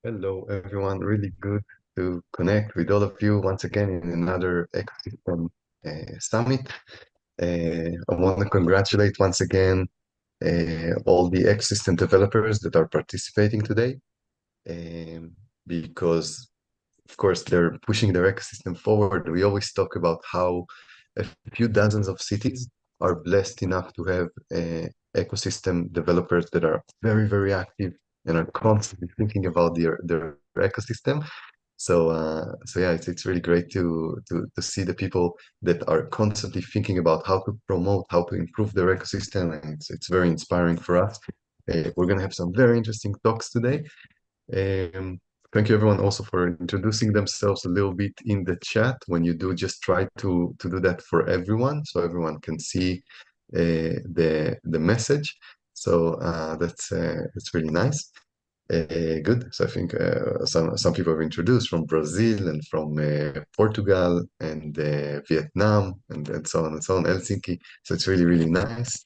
Hello, everyone. Really good to connect with all of you once again in another ecosystem summit. I want to congratulate once again all the ecosystem developers that are participating today, because, of course, they're pushing their ecosystem forward. We always talk about how a few dozens of cities are blessed enough to have ecosystem developers that are very, very active and are constantly thinking about their ecosystem. So yeah, it's really great to see the people that are constantly thinking about how to promote, how to improve their ecosystem, and it's very inspiring for us. We're gonna have some very interesting talks today. Um, Thank you everyone also for introducing themselves a little bit in the chat. When you do, just try to do that for everyone so everyone can see the message. So that's really nice. Good. So I think some people have introduced from Brazil and from Portugal and Vietnam and so on and so on, Helsinki. So it's really, really nice.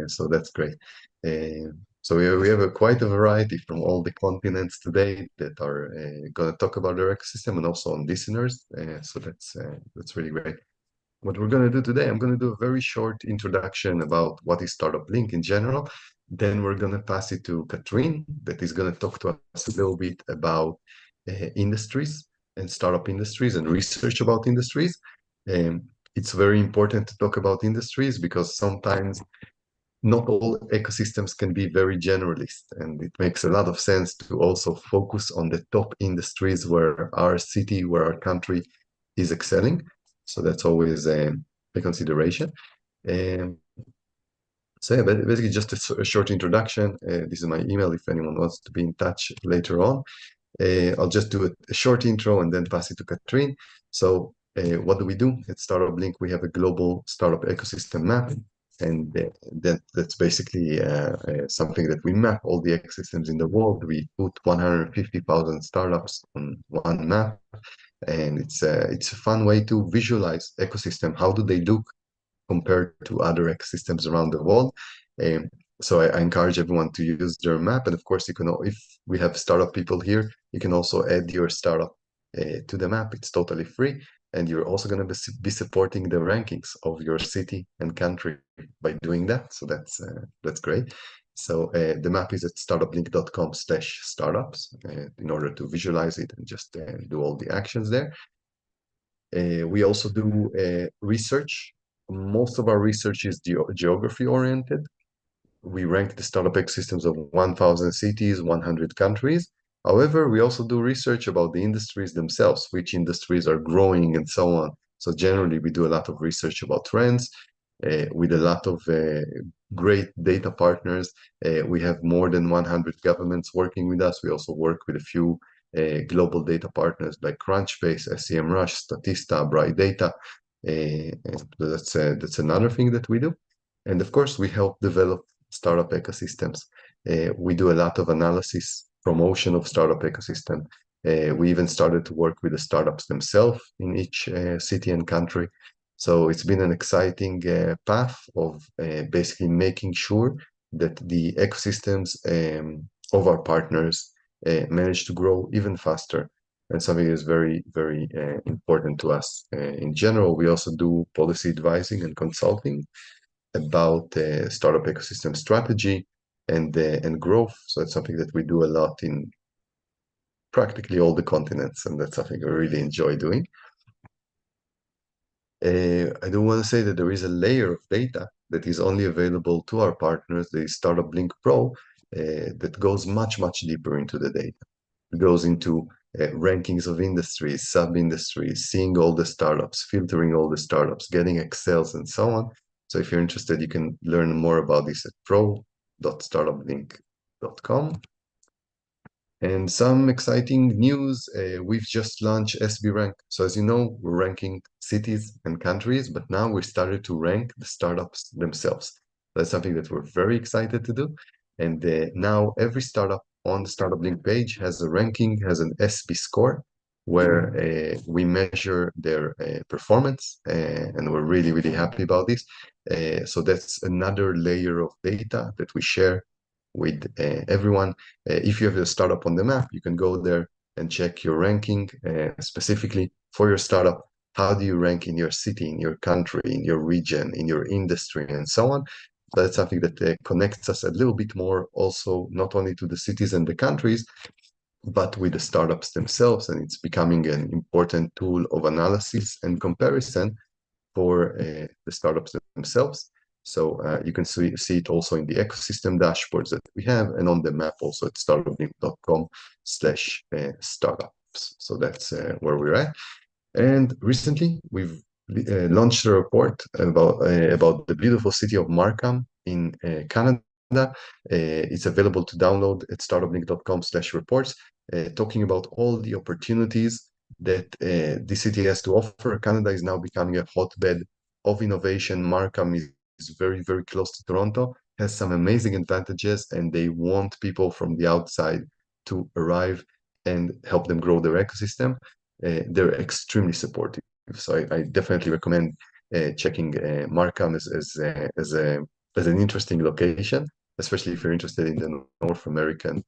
So that's great. So we have quite a variety from all the continents today that are going to talk about their ecosystem and also on listeners. So that's really great. What we're going to do today, I'm going to do a very short introduction about what is StartupBlink in general. Then we're going to pass it to Katrine, that is going to talk to us a little bit about industries and startup industries and research about industries. Um, it's very important to talk about industries because sometimes not all ecosystems can be very generalist, and it makes a lot of sense to also focus on the top industries where our city, where our country is excelling. So that's always a consideration. Um, so yeah, basically just a short introduction. This is my email if anyone wants to be in touch later on. I'll just do a short intro and then pass it to Katrine. So what do we do at StartupBlink? We have a global startup ecosystem map, and that's basically something that we map all the ecosystems in the world. We put 150,000 startups on one map, and it's a fun way to visualize ecosystem. How do they look compared to other ecosystems around the world? Um, so I encourage everyone to use their map. And of course, you can, if we have startup people here, you can also add your startup to the map. It's totally free. And you're also going to be supporting the rankings of your city and country by doing that. So that's great. So the map is at startuplink.com/startups in order to visualize it and just do all the actions there. We also do research. Most of our research is geography oriented. We rank the startup ecosystems of 1,000 cities, 100 countries. However, we also do research about the industries themselves, which industries are growing and so on. So generally, we do a lot of research about trends with a lot of great data partners. We have more than 100 governments working with us. We also work with a few global data partners like Crunchbase, SEMrush, Statista, Bright Data. That's another thing that we do. And of course, we help develop startup ecosystems. We do a lot of analysis, promotion of startup ecosystem. We even started to work with the startups themselves in each city and country. So it's been an exciting path of basically making sure that the ecosystems of our partners manage to grow even faster. And something is very, very important to us. In general, we also do policy advising and consulting about startup ecosystem strategy and growth. So it's something that we do a lot in practically all the continents, and that's something I really enjoy doing. I do want to say that there is a layer of data that is only available to our partners, the StartupBlink Pro, that goes much, much deeper into the data. It goes into rankings of industries, sub-industries, seeing all the startups, filtering all the startups, getting Excels and so on. So if you're interested, you can learn more about this at pro.startupblink.com. And some exciting news, we've just launched SB Rank. So as you know, we're ranking cities and countries, but now we started to rank the startups themselves. That's something that we're very excited to do. And now every startup on the StartupBlink page has a ranking, has an SB score, where we measure their performance, and we're really, really happy about this. So that's another layer of data that we share with everyone. If you have a startup on the map, you can go there and check your ranking specifically for your startup. How do you rank in your city, in your country, in your region, in your industry, and so on? That's something that connects us a little bit more also, not only to the cities and the countries, but with the startups themselves. And it's becoming an important tool of analysis and comparison for the startups themselves. So you can see it also in the ecosystem dashboards that we have, and on the map also at startupblink.com/startups. So that's where we're at. And recently, we've launched a report about the beautiful city of Markham in Canada. It's available to download at startupblink.com/reports, talking about all the opportunities that the city has to offer. Canada is now becoming a hotbed of innovation. Markham is very, very close to Toronto, has some amazing advantages, and they want people from the outside to arrive and help them grow their ecosystem. They're extremely supportive. So I definitely recommend checking Markham as an interesting location, especially if you're interested in the North American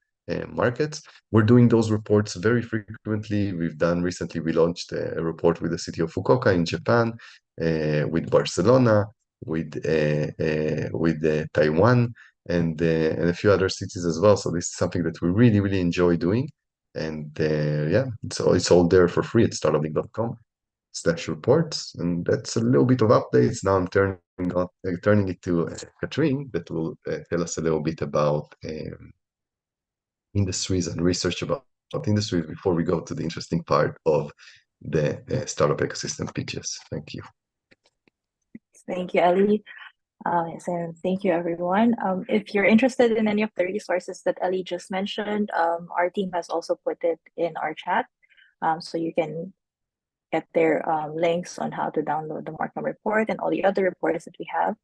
markets. We're doing those reports very frequently. Recently, we launched a report with the city of Fukuoka in Japan, with Barcelona, with Taiwan, and a few other cities as well. So this is something that we really, really enjoy doing. And yeah, so it's all there for free at startupblink.com/reports. And that's a little bit of updates. Now I'm turning it to Katrine, that will tell us a little bit about industries and research about industries before we go to the interesting part of the startup ecosystem pitches. Thank you. Thank you, Ellie. Yes, and thank you, everyone. If you're interested in any of the resources that Ellie just mentioned, our team has also put it in our chat, so you can get their links on how to download the Markham report and all the other reports that we have,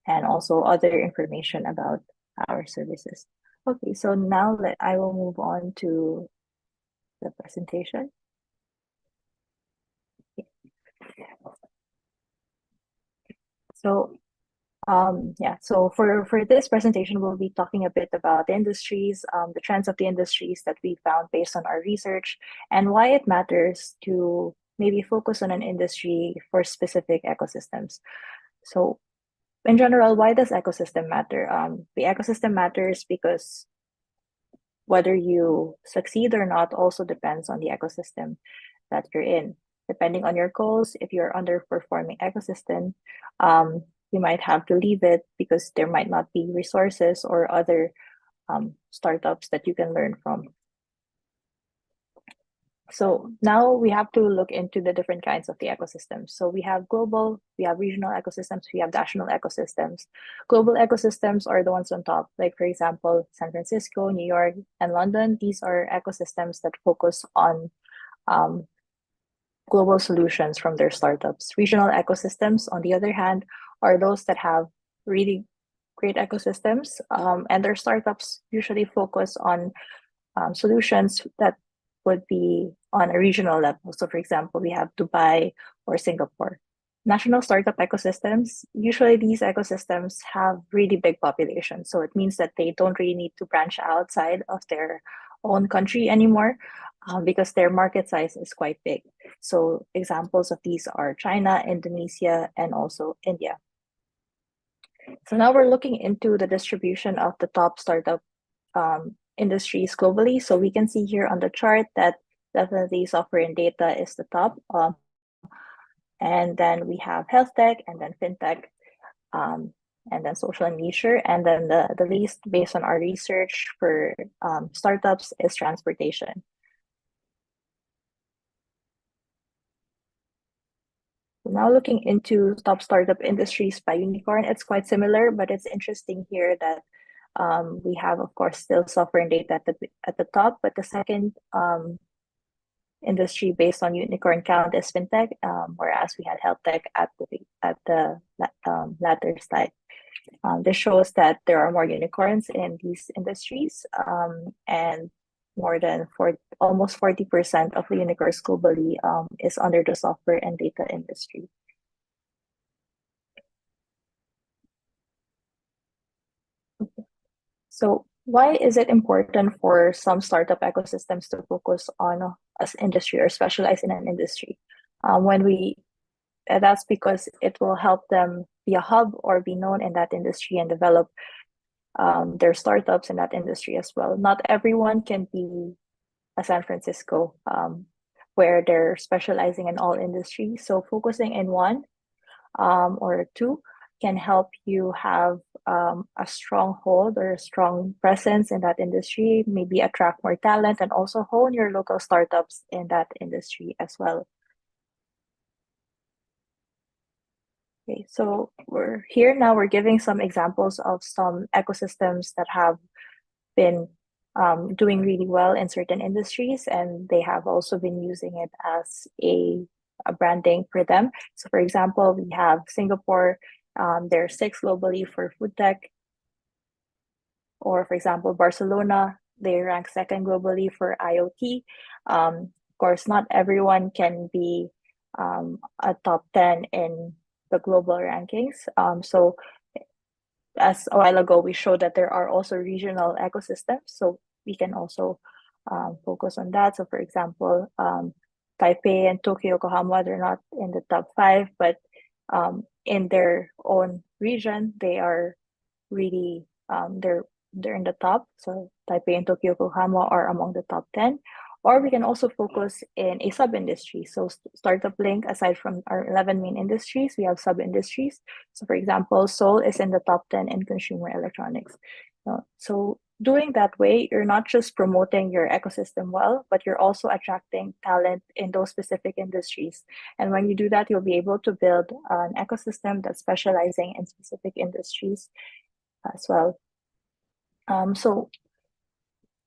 and also other information about our services. Okay, so now I will move on to the presentation. So so for this presentation, we'll be talking a bit about the industries, the trends of the industries that we found based on our research, and why it matters to maybe focus on an industry for specific ecosystems. So in general, why does ecosystem matter? The ecosystem matters because whether you succeed or not also depends on the ecosystem that you're in. Depending on your goals, if you're underperforming ecosystem, you might have to leave it because there might not be resources or other startups that you can learn from. So now we have to look into the different kinds of the ecosystems. So we have global, we have regional ecosystems, we have national ecosystems. Global ecosystems are the ones on top, like for example, San Francisco, New York, and London. These are ecosystems that focus on global solutions from their startups. Regional ecosystems, on the other hand, are those that have really great ecosystems, and their startups usually focus on solutions that would be on a regional level. So for example, we have Dubai or Singapore. National startup ecosystems, usually these ecosystems have really big populations. So it means that they don't really need to branch outside of their own country anymore, because their market size is quite big. So examples of these are China, Indonesia, and also India. So now we're looking into the distribution of the top startup industries globally. So we can see here on the chart that definitely software and data is the top. And then we have health tech, and then fintech, and then social and leisure. And then the least, based on our research for startups, is transportation. Now looking into top startup industries by unicorn, it's quite similar, but it's interesting here that we have, of course, still software and data at the top, but the second industry based on unicorn count is fintech, whereas we had health tech at the latter slide. This shows that there are more unicorns in these industries, and more than almost 40% of the unicorns globally is under the software and data industry. Okay. So why is it important for some startup ecosystems to focus on an industry or specialize in an industry? That's because it will help them be a hub or be known in that industry and develop their startups in that industry as well. Not everyone can be a San Francisco, where they're specializing in all industries. So focusing in one or two can help you have a stronghold or a strong presence in that industry, maybe attract more talent and also hone your local startups in that industry as well. Okay, so we're here now, we're giving some examples of some ecosystems that have been doing really well in certain industries, and they have also been using it as a branding for them. So for example, we have Singapore, there are 6 globally for food tech. Or for example, Barcelona, they rank 2nd globally for IoT. Of course, not everyone can be a top 10 in the global rankings. So as a while ago, we showed that there are also regional ecosystems. So we can also focus on that. So for example, Taipei and Tokyo, Yokohama, they're not in the top 5, but in their own region, they are really, they're in the top. So Taipei and Tokyo, Yokohama are among the top 10. Or we can also focus in a sub-industry. So StartupBlink, aside from our 11 main industries, we have sub-industries. So for example, Seoul is in the top 10 in consumer electronics. So doing that way, you're not just promoting your ecosystem well, but you're also attracting talent in those specific industries. And when you do that, you'll be able to build an ecosystem that's specializing in specific industries as well. So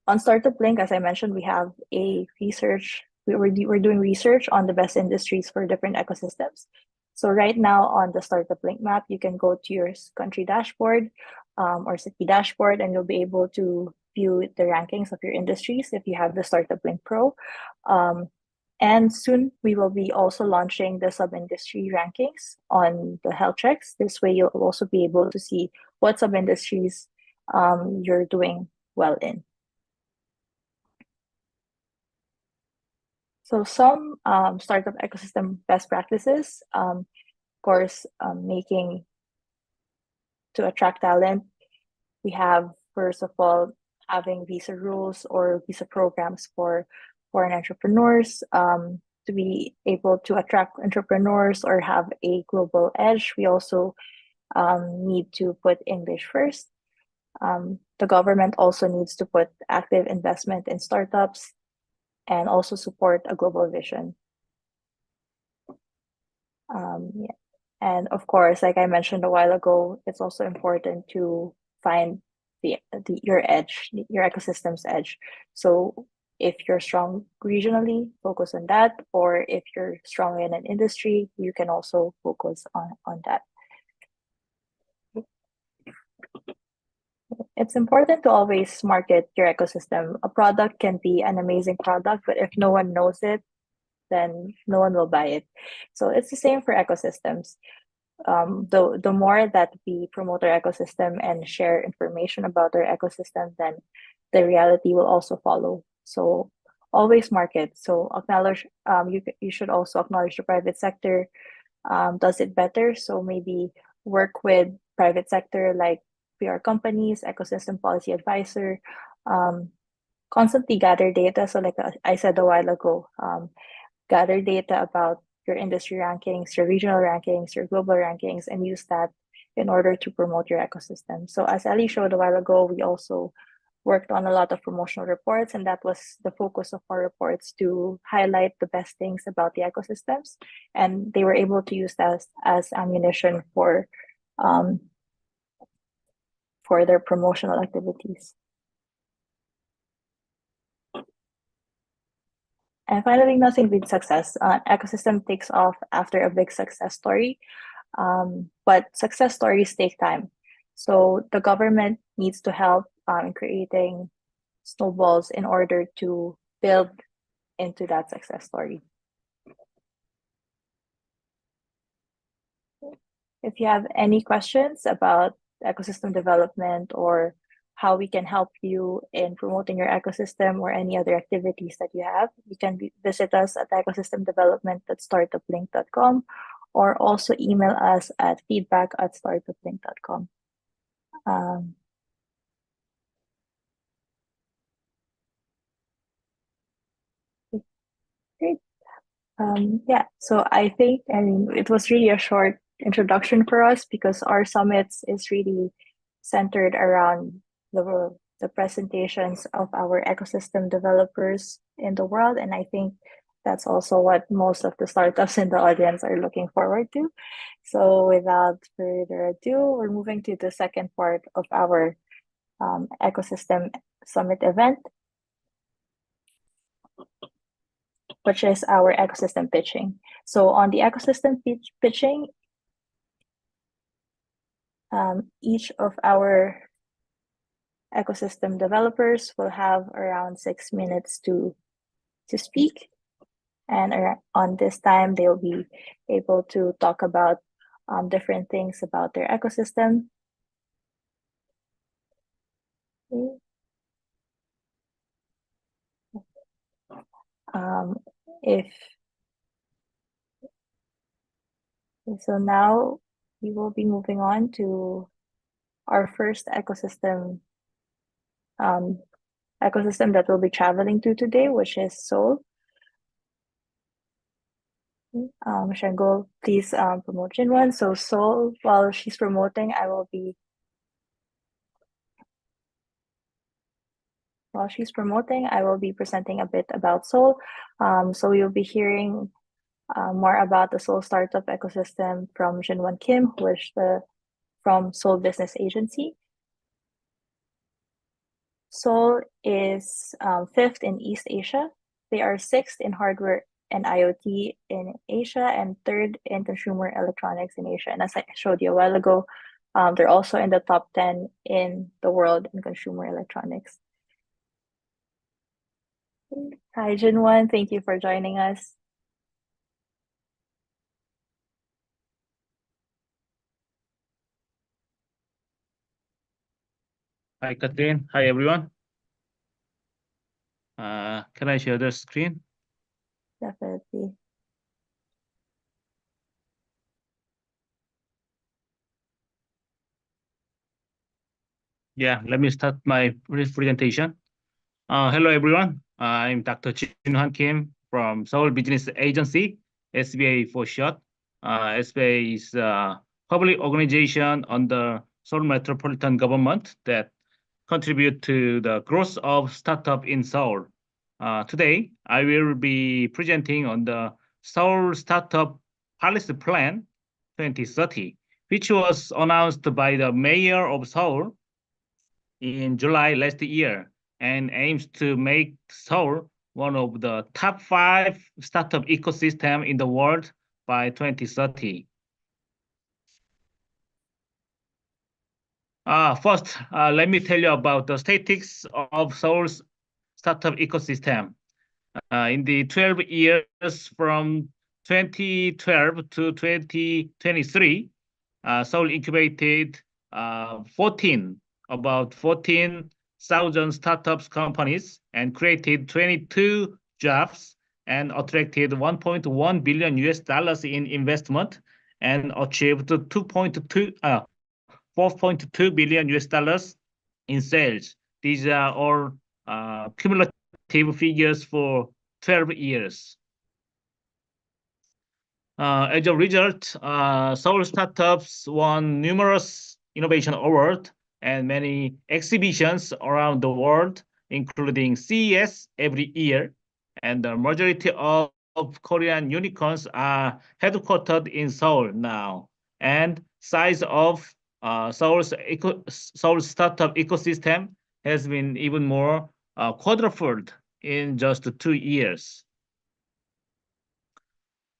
on StartupBlink, as I mentioned, we have a research. We're doing research on the best industries for different ecosystems. So right now on the StartupBlink map, you can go to your country dashboard or city dashboard, and you'll be able to view the rankings of your industries if you have the StartupBlink Pro. And soon we will be also launching the sub-industry rankings on the health checks. This way you'll also be able to see what sub-industries you're doing well in. So some startup ecosystem best practices, of course, making to attract talent, we have, first of all, having visa rules or visa programs for foreign entrepreneurs to be able to attract entrepreneurs or have a global edge. We also need to put English first. The government also needs to put active investment in startups and also support a global vision. Yeah. And of course, like I mentioned a while ago, it's also important to find your edge, your ecosystem's edge. So if you're strong regionally, focus on that. Or if you're strong in an industry, you can also focus on that. It's important to always market your ecosystem. A product can be an amazing product, but if no one knows it, then no one will buy it. So it's the same for ecosystems. The more that we promote our ecosystem and share information about our ecosystem, then the reality will also follow. So always market. So acknowledge. You should also acknowledge the private sector does it better. So maybe work with private sector like PR companies, ecosystem policy advisor. Constantly gather data. So like I said a while ago, gather data about your industry rankings, your regional rankings, your global rankings, and use that in order to promote your ecosystem. So as Ellie showed a while ago, we also worked on a lot of promotional reports, and that was the focus of our reports, to highlight the best things about the ecosystems. And they were able to use that as ammunition for their promotional activities. And finally, nothing beats success. Ecosystem takes off after a big success story, but success stories take time. So the government needs to help in creating snowballs in order to build into that success story. If you have any questions about ecosystem development or how we can help you in promoting your ecosystem or any other activities that you have, you can visit us at ecosystemdevelopment@startupblink.com or also email us at feedback@startupblink.com. Great. Yeah, so I think, I mean, it was really a short introduction for us because our summits is really centered around the presentations of our ecosystem developers in the world. And I think that's also what most of the startups in the audience are looking forward to. So without further ado, we're moving to the second part of our ecosystem summit event, which is our ecosystem pitching. So on the ecosystem pitching, each of our ecosystem developers will have around 6 minutes to speak. And on this time, they'll be able to talk about different things about their ecosystem. So now we will be moving on to our first ecosystem that we'll be traveling to today, which is Seoul. Shango, please promote Jinwon. So Seoul, while she's promoting, while she's promoting, I will be presenting a bit about Seoul. So you'll be hearing more about the Seoul startup ecosystem from Jinwon Kim, who is from Seoul Business Agency. Seoul is fifth in East Asia. They are sixth in hardware and IoT in Asia and third in consumer electronics in Asia. And as I showed you a while ago, they're also in the top 10 in the world in consumer electronics. Hi, Jinwon. Thank you for joining us. Hi, Catherine. Hi, everyone. Can I share the screen? Definitely. Yeah, let me start my presentation. Hello, everyone. I'm Dr. Jinwon Kim from Seoul Business Agency, SBA for short. SBA is a public organization under Seoul Metropolitan Government that contribute to the growth of startup in Seoul. Today, I will be presenting on the Seoul Startup Policy Plan 2030, which was announced by the Mayor of Seoul in July last year and aims to make Seoul one of the top 5 startup ecosystem in the world by 2030. First, let me tell you about the statistics of Seoul's startup ecosystem. In the 12 years from 2012 to 2023, Seoul incubated about 14,000 startups companies and created 22 jobs and attracted $1.1 billion in investment and achieved 4.2 billion in sales. These are all cumulative figures for 12 years. As a result, Seoul startups won numerous innovation awards and many exhibitions around the world, including CES every year. And the majority of Korean unicorns are headquartered in Seoul now. And size of Seoul's startup ecosystem has been even more quadrupled in just 2 years.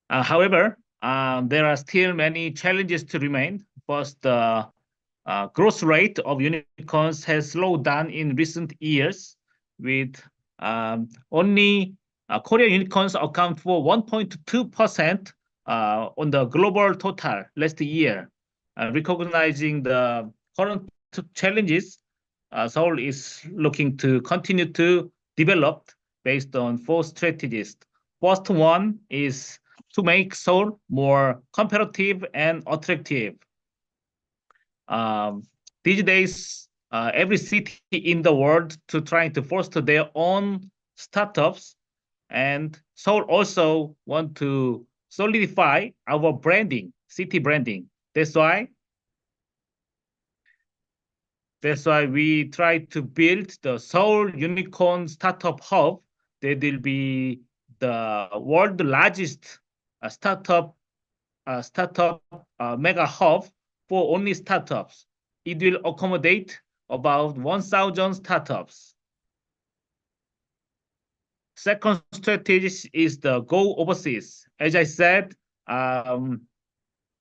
However, there are still many challenges to remain. First, the growth rate of unicorns has slowed down in recent years, with only Korean unicorns account for 1.2% on the global total last year. Recognizing the current challenges, Seoul is looking to continue to develop based on 4 strategies. First one is to make Seoul more competitive and attractive. These days, every city in the world to trying to foster their own startups, and Seoul also want to solidify our branding, city branding. That's why we try to build the Seoul Unicorn Startup Hub. That will be the world's largest startup mega hub for only startups. It will accommodate about 1,000 startups. Second strategy is the go overseas. As I said,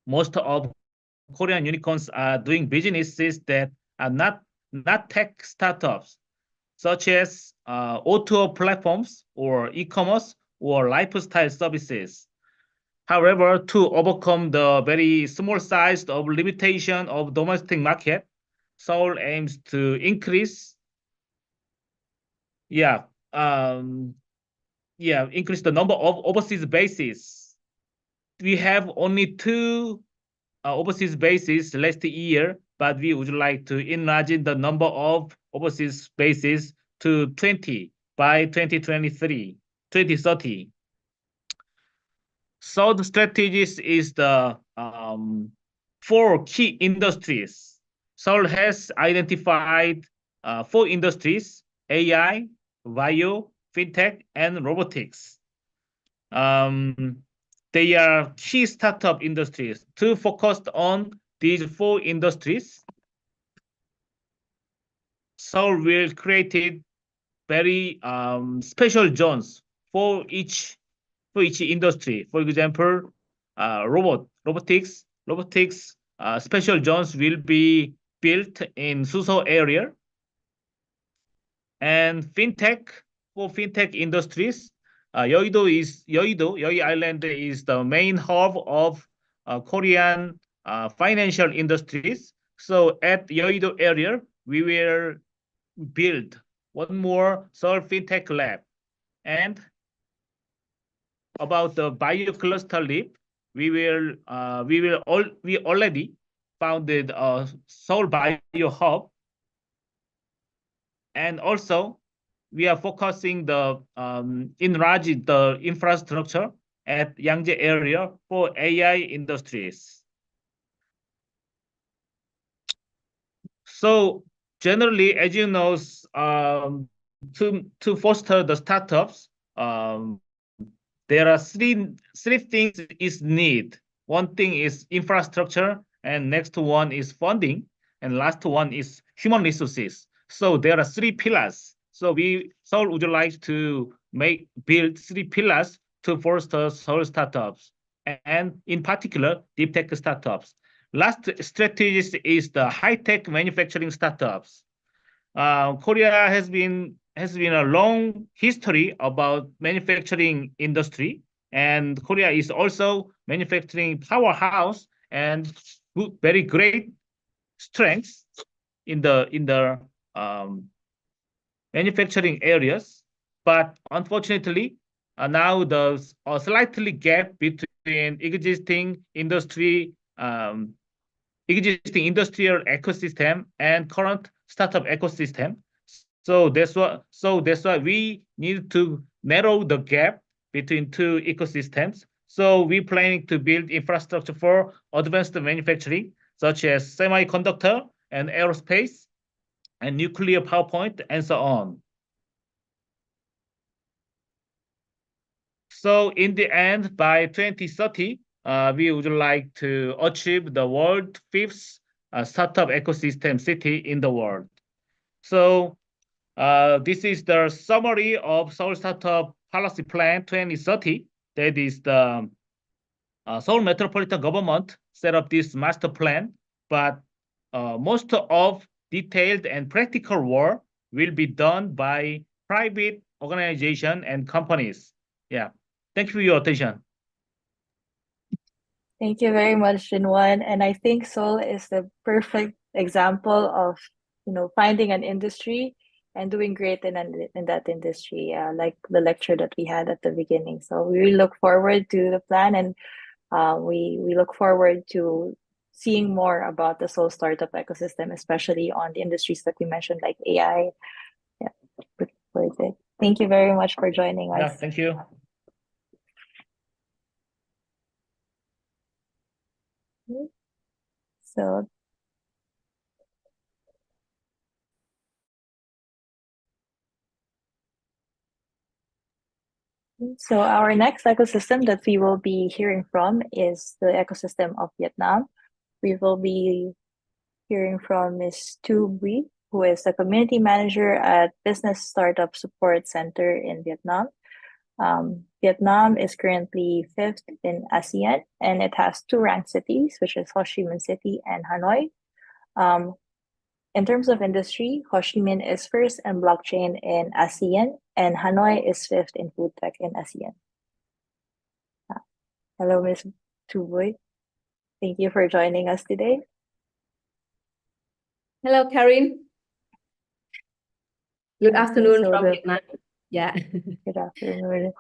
most of Korean unicorns are doing businesses that are not tech startups, such as auto platforms or e-commerce or lifestyle services. However, to overcome the very small size of limitation of domestic market, Seoul aims to increase, increase the number of overseas bases. We have only 2 overseas bases last year, but we would like to enlarge the number of overseas bases to 20 by 2030. So the strategies is the 4 key industries. Seoul has identified 4 industries: AI, bio, fintech, and robotics. They are key startup industries. To focus on these 4 industries, Seoul will create very special zones for each industry. For example, robotics special zones will be built in Suso area. And fintech, for fintech industries, Yeouido Island is the main hub of Korean financial industries. So at Yeouido area, we will build one more Seoul Fintech Lab. And about the bio cluster leap, we already founded a Seoul Bio Hub, and also we are focusing the enlarging the infrastructure at Yangjae area for AI industries. So generally, as you know, to foster the startups, there are three things is need. One thing is infrastructure, and next one is funding, and last one is human resources. So there are 3 pillars. So Seoul would like to build 3 pillars to foster Seoul startups, and in particular, deep tech startups. Last strategy is the high-tech manufacturing startups. Korea has been a long history about manufacturing industry, and Korea is also manufacturing powerhouse and very great strengths in the manufacturing areas. But unfortunately, now there's a slightly gap between existing industrial ecosystem and current startup ecosystem. So that's why we need to narrow the gap between 2 ecosystems. So we're planning to build infrastructure for advanced manufacturing, such as semiconductor and aerospace and nuclear power plant, and so on. So in the end, by 2030, we would like to achieve the world 5th startup ecosystem city in the world. So this is the summary of Seoul Startup Policy Plan 2030. That is the Seoul Metropolitan Government set up this master plan, but most of detailed and practical work will be done by private organization and companies. Yeah. Thank you for your attention. Thank you very much, Jinwon. And I think Seoul is the perfect example of finding an industry and doing great in that industry, like the lecture that we had at the beginning. So we really look forward to the plan, and we look forward to seeing more about the Seoul startup ecosystem, especially on the industries that we mentioned, like AI. Yeah, looking forward to it. Thank you very much for joining Yeah, us. thank you. So our next ecosystem that we will be hearing from is the ecosystem of Vietnam. We will be hearing from Ms. Tu Bui, who is a community manager at Business Startup Support Center in Vietnam. Vietnam is currently 5th in ASEAN, and it has 2 ranked cities, which is Ho Chi Minh City and Hanoi. In terms of industry, Ho Chi Minh is 1st in blockchain in ASEAN, and Hanoi is 5th in food tech in ASEAN. Hello, Ms. Tu Bui. Thank you for joining us today. Hello, Karin. Good afternoon So from Vietnam. Yeah. Good afternoon.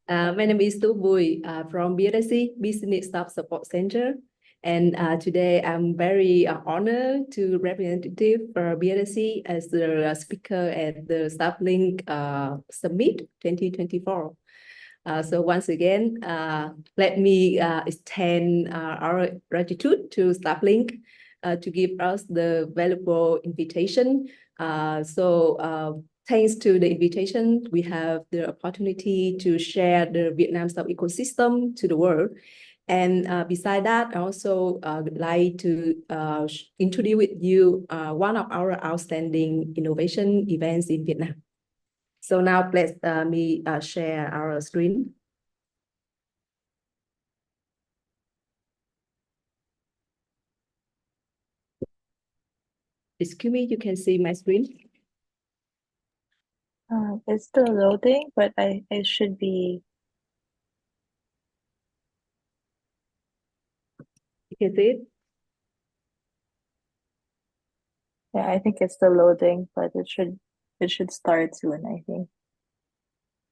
My name is Tu Bui from BSC, Business Staff Support Center. And today I'm very honored to representative for BSC as the speaker at the StartupBlink Summit 2024. So once again, let me extend our gratitude to StartupBlink to give us the valuable invitation. Thanks to the invitation, we have the opportunity to share the Vietnam startup ecosystem to the world. And beside that, I also would like to introduce with you one of our outstanding innovation events in Vietnam. So now let me share our screen. Excuse me, you can see my screen. It's still loading, but it should be. You can see it? Yeah, I think it's still loading, but it should start soon, I think.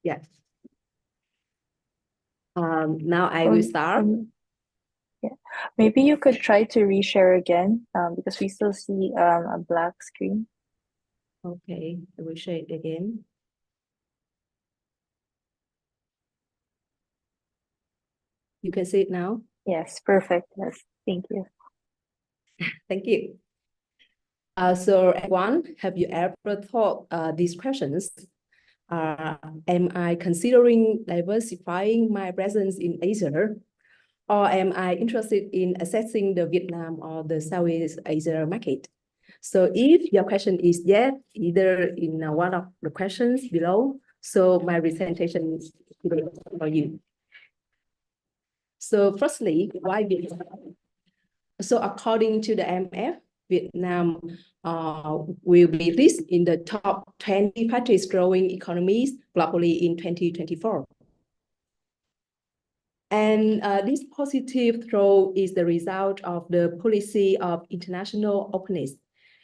Yes. Now I will start. Yeah, maybe you could try to reshare again, because we still see a black screen. Okay, I will share it again. You can see it now? Yes, perfect. Yes, thank you. Thank you. So everyone, have you ever thought these questions? Am I considering diversifying my presence in Asia? Or am I interested in accessing the Vietnam or the Southeast Asia market? So if your question is yes, either in one of the questions below, so my presentation is for you. So firstly, why Vietnam? So according to the IMF, Vietnam will be listed in the top 20 fastest growing economies globally in 2024. And this positive growth is the result of the policy of international openness.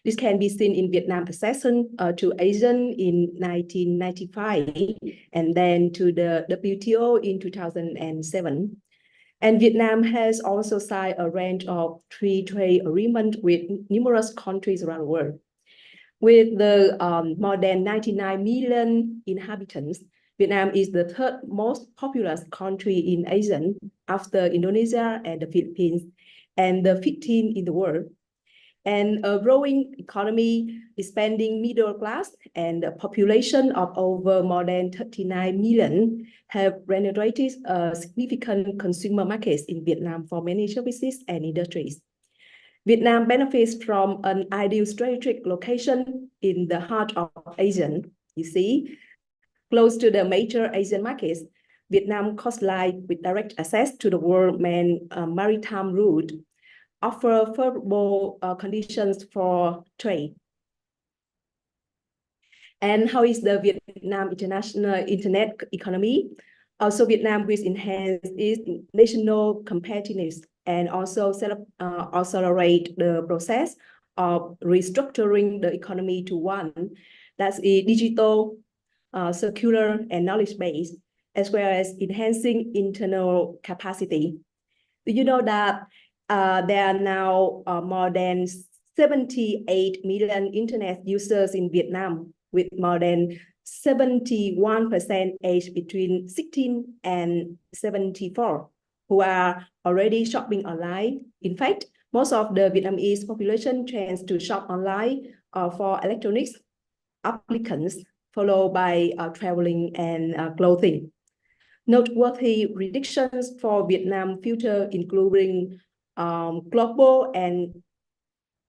This can be seen in Vietnam's accession to ASEAN in 1995 and then to the WTO in 2007. And Vietnam has also signed a range of free trade agreements with numerous countries around the world. With the more than 99 million inhabitants, Vietnam is the 3rd most populous country in ASEAN after Indonesia and the Philippines, and the 15th in the world. And a growing economy, expanding middle class, and a population of over more than 39 million have generated significant consumer markets in Vietnam for many services and industries. Vietnam benefits from an ideal strategic location in the heart of ASEAN. You see, close to the major Asian markets, Vietnam coastline with direct access to the world main maritime route offer favorable conditions for trade. And how is the Vietnam international internet economy? Also, Vietnam will enhance its national competitiveness and also accelerate the process of restructuring the economy to one that's digital, circular, and knowledge-based, as well as enhancing internal capacity. Do you know that there are now more than 78 million internet users in Vietnam, with more than 71% aged between 16 and 74 who are already shopping online. In fact, most of the Vietnamese population tends to shop online for electronics, applicants, followed by traveling and clothing. Noteworthy predictions for Vietnam future, including global and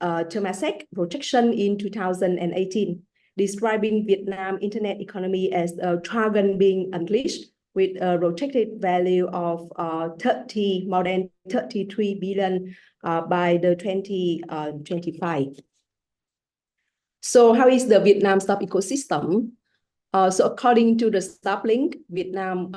Temasek projection in 2018, describing Vietnam internet economy as a dragon being unleashed with a projected value of more than 33 billion by the 2025. So how is the Vietnam startup ecosystem? So according to the StartupBlink, Vietnam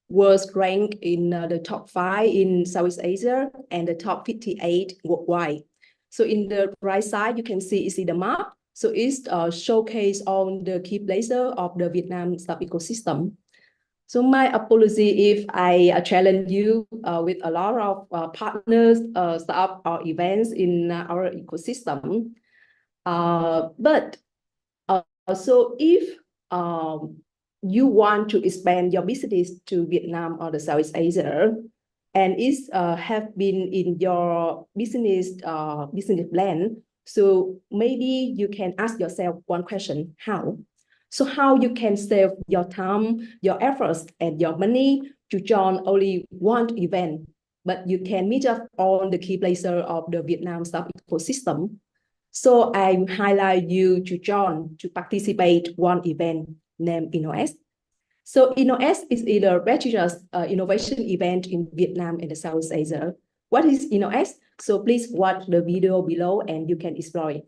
was ranked in the top 5 in Southeast Asia and the top 58 worldwide. So in the right side, you can see the map. So it's showcase on the key places of the Vietnam startup ecosystem. So my apology if I challenge you with a lot of partners, startup or events in our ecosystem. But so if you want to expand your business to Vietnam or the Southeast Asia, and it's have been in your business plan, so maybe you can ask yourself one question: how? So how you can save your time, your efforts, and your money to join only one event, but you can meet up on the key places of the Vietnam startup ecosystem. So I highlight you to join to participate one event named InnoS. So InnoS is a prestigious innovation event in Vietnam and the South Asia. What is InnoS? So please watch the video below and you can explore it.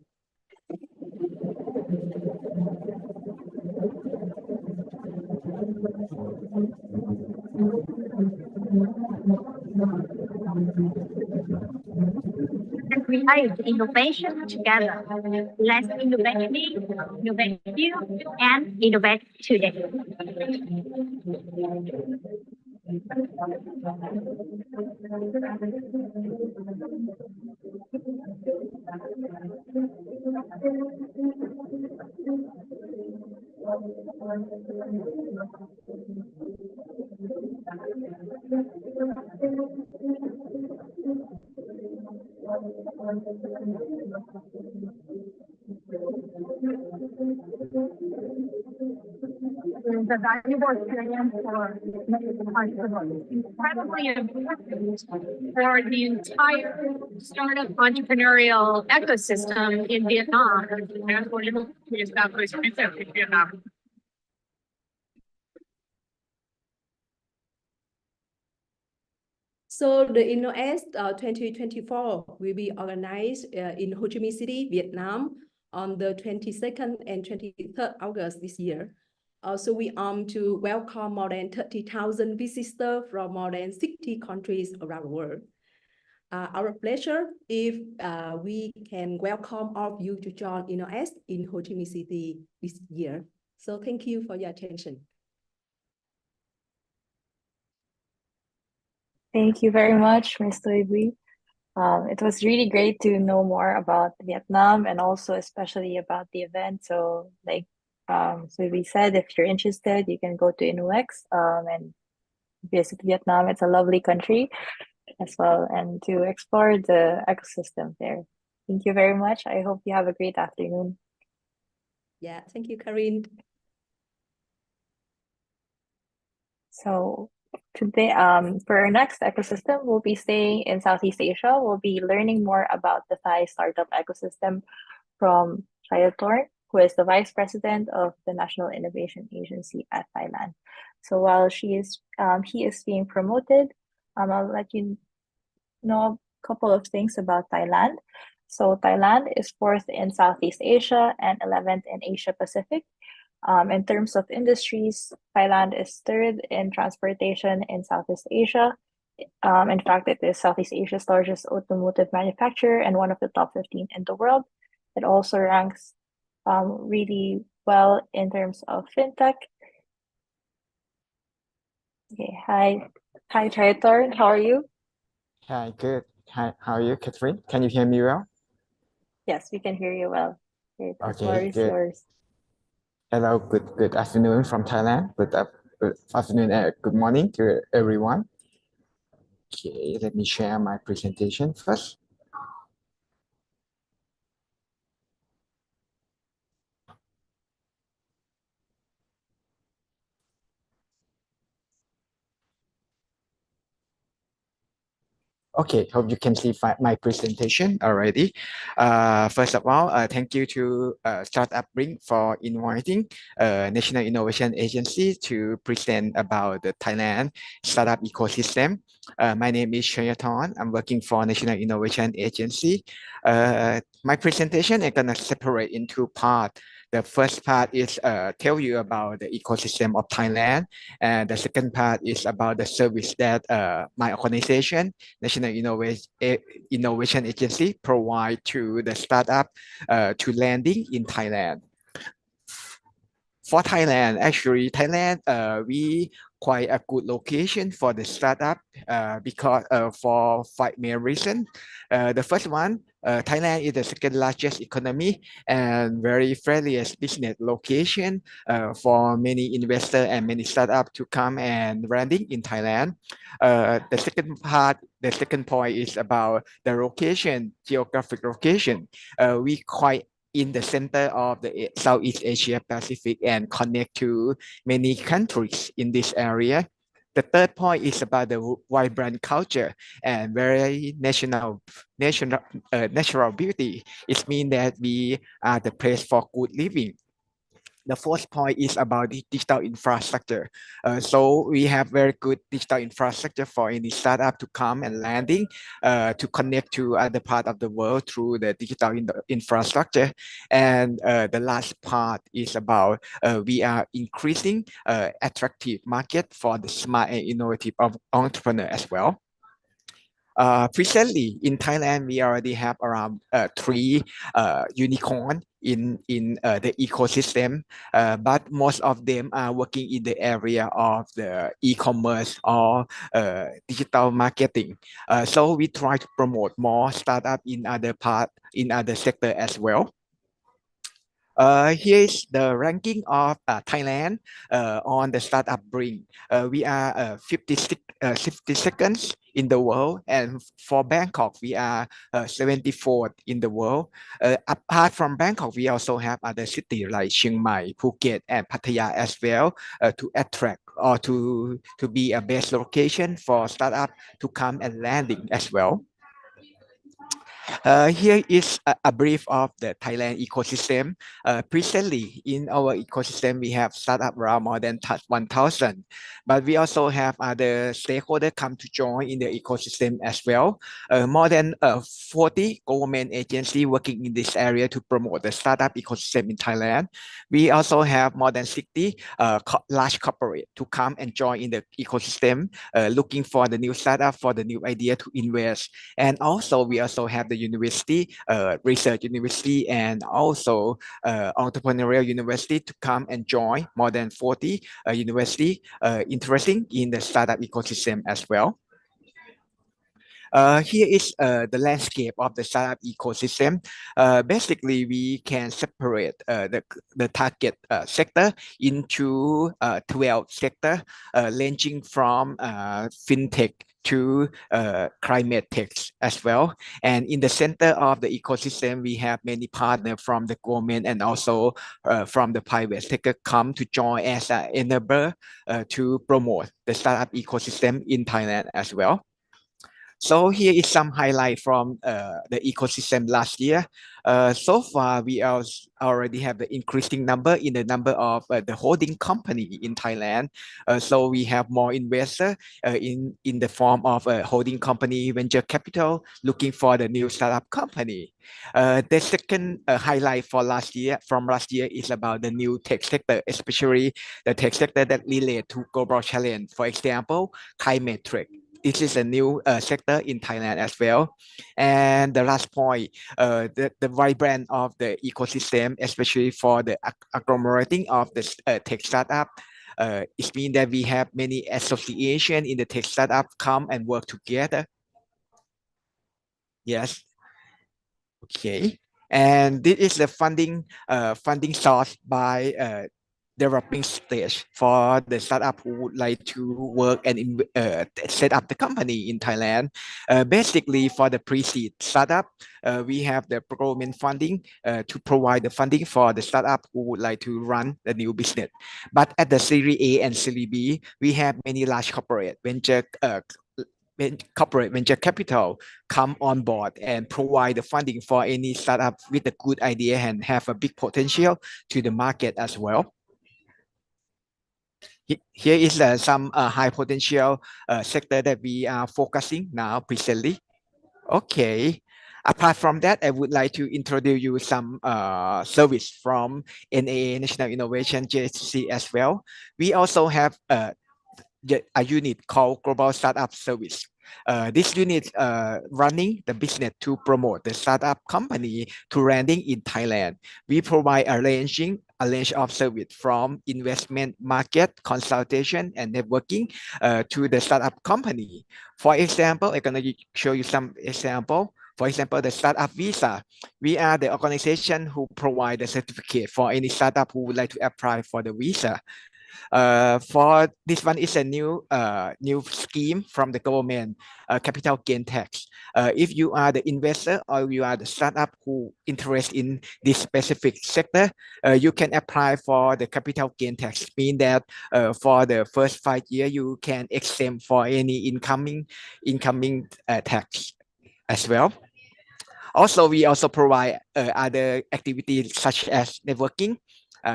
Create innovation together. Let's innovate me, innovate you, and innovate today. The valuable experience for entrepreneurs. Incredibly important for the entire startup entrepreneurial ecosystem in Vietnam. So the InnoS 2024 will be organized in Ho Chi Minh City, Vietnam on the 22nd and 23rd August this year. So we aim to welcome more than 30,000 visitors from more than 60 countries around the world. Our pleasure if we can welcome all of you to join InnoS in Ho Chi Minh City this year. So thank you for your attention. Thank you very much, Ms. Toi Bui. It was really great to know more about Vietnam and also especially about the event. So like so we said, if you're interested, you can go to InnoX and visit Vietnam. It's a lovely country as well, and to explore the ecosystem there. Thank you very much. I hope you have a great afternoon. Yeah, thank you, Karin. So today, for our next ecosystem, we'll be staying in Southeast Asia. We'll be learning more about the Thai startup ecosystem from Chayatorn, who is the Vice President of the National Innovation Agency at Thailand. So while he is being promoted, I'll let you know a couple of things about Thailand. So Thailand is 4th in Southeast Asia and 11th in Asia Pacific. In terms of industries, Thailand is 3rd in transportation in Southeast Asia, In fact, it is Southeast Asia's largest automotive manufacturer and one of the top 15 in the world. It also ranks really well in terms of fintech. Okay, hi, Traitor. How are you? Hi, good. Hi, how are you, Catherine? Can you hear me well? Yes, we can hear you well. Okay, the Okay, floor is good. yours. Hello, good afternoon from Thailand. Good afternoon, good morning to everyone. Okay, let me share my presentation first. Okay, hope you can see my presentation already. First of all, thank you to StartupBlink for inviting National Innovation Agency to present about the Thailand startup ecosystem. My name is Chayathorn. I'm working for National Innovation Agency. My presentation is gonna separate into parts. The first part is tell you about the ecosystem of Thailand, and the second part is about the service that my organization, National Innovation Agency, provide to the startup to landing in Thailand. For Thailand, actually, Thailand, we quite a good location for the startup because for 5 main reasons. The first one, Thailand is the second largest economy and very friendliest business location for many investors and many startups to come and landing in Thailand. The second point is about the location, geographic location. We quite in the center of the Southeast Asia Pacific and connect to many countries in this area. The third point is about the vibrant culture and very natural beauty. It means that we are the place for good living. The fourth point is about the digital infrastructure. So we have very good digital infrastructure for any startup to come and landing to connect to other part of the world through the digital infrastructure. And the last part is about we are increasing attractive market for the smart and innovative entrepreneur as well. Presently in Thailand, we already have around 3 unicorn in the ecosystem, but most of them are working in the area of the e-commerce or digital marketing. So we try to promote more startup in other sector as well. Here is the ranking of Thailand on the StartupBlink. We are 52nd in the world, and for Bangkok, we are 74th in the world. Apart from Bangkok, we also have other cities like Chiang Mai, Phuket, and Pattaya as well to attract or to be a best location for startup to come and landing as well. Here is a brief of the Thailand ecosystem. Presently, in our ecosystem, we have startup around more than 1,000, but we also have other stakeholders come to join in the ecosystem as well. More than 40 government agencies working in this area to promote the startup ecosystem in Thailand. We also have more than 60 large corporate to come and join in the ecosystem, looking for the new startup, for the new idea to invest. And also, we also have the university, research university, and also entrepreneurial university to come and join more than 40 university interesting in the startup ecosystem as well. Here is the landscape of the startup ecosystem. Basically, we can separate the target sector into 12 sectors, ranging from fintech to climate tech as well. And in the center of the ecosystem, we have many partners from the government and also from the private sector come to join as an enabler to promote the startup ecosystem in Thailand as well. So here is some highlight from the ecosystem last year. So far, we already have the increasing number in the number of the holding company in Thailand. So we have more investors in the form of a holding company, venture capital, looking for the new startup company. The second highlight for last year is about the new tech sector, especially the tech sector that relate to global challenge. For example, climate tech. it is a new sector in Thailand as well. And the last point, the vibrant of the ecosystem, especially for the agglomerating of the tech startup, it means that we have many association in the tech startup come and work together. Yes. Okay. And this is the funding source by developing stage for the startup who would like to work and set up the company in Thailand. Basically, for the pre-seed startup, we have the government funding to provide the funding for the startup who would like to run the new business. But at the Series A and Series B, we have many large corporate venture capital come on board and provide the funding for any startup with a good idea and have a big potential to the market as well. Here is some high potential sector that we are focusing now presently. Okay. Apart from that, I would like to introduce you some service from NAA National Innovation JSC as well. We also have a unit called Global Startup Service. This unit running the business to promote the startup company to landing in Thailand. We provide a range of service from investment, market consultation, and networking to the startup company. For example, I'm gonna show you some example. For example, the Startup Visa. We are the organization who provide the certificate for any startup who would like to apply for the visa. For this one is a new scheme from the government, capital gain tax. If you are the investor or you are the startup who interested in this specific sector, you can apply for the capital gain tax. Mean that for the first 5 years you can exempt for any incoming tax as well. Also, we also provide other activities such as networking,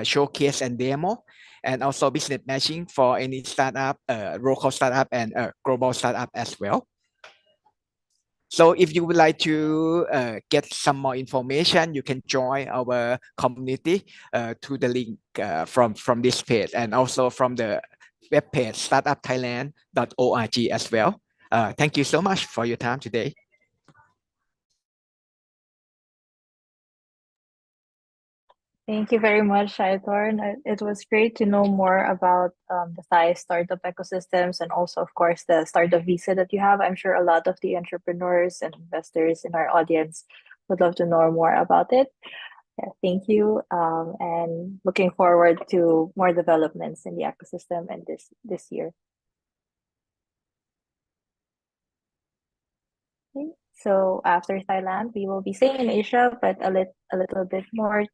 showcase and demo, and also business matching for any startup, local startup and global startup as well. So if you would like to get some more information, you can join our community to the link from this page and also from the webpage startupthailand.org as well. Thank you so much for your time today. Thank you very much, Shaitorn. It was great to know more about the Thai startup ecosystems and also, of course, the startup visa that you have. I'm sure a lot of the entrepreneurs and investors in our audience would love to know more about it. Yeah, thank you, and looking forward to more developments in the ecosystem and this year. Okay. So after Thailand, we will be staying in Asia, but a little bit more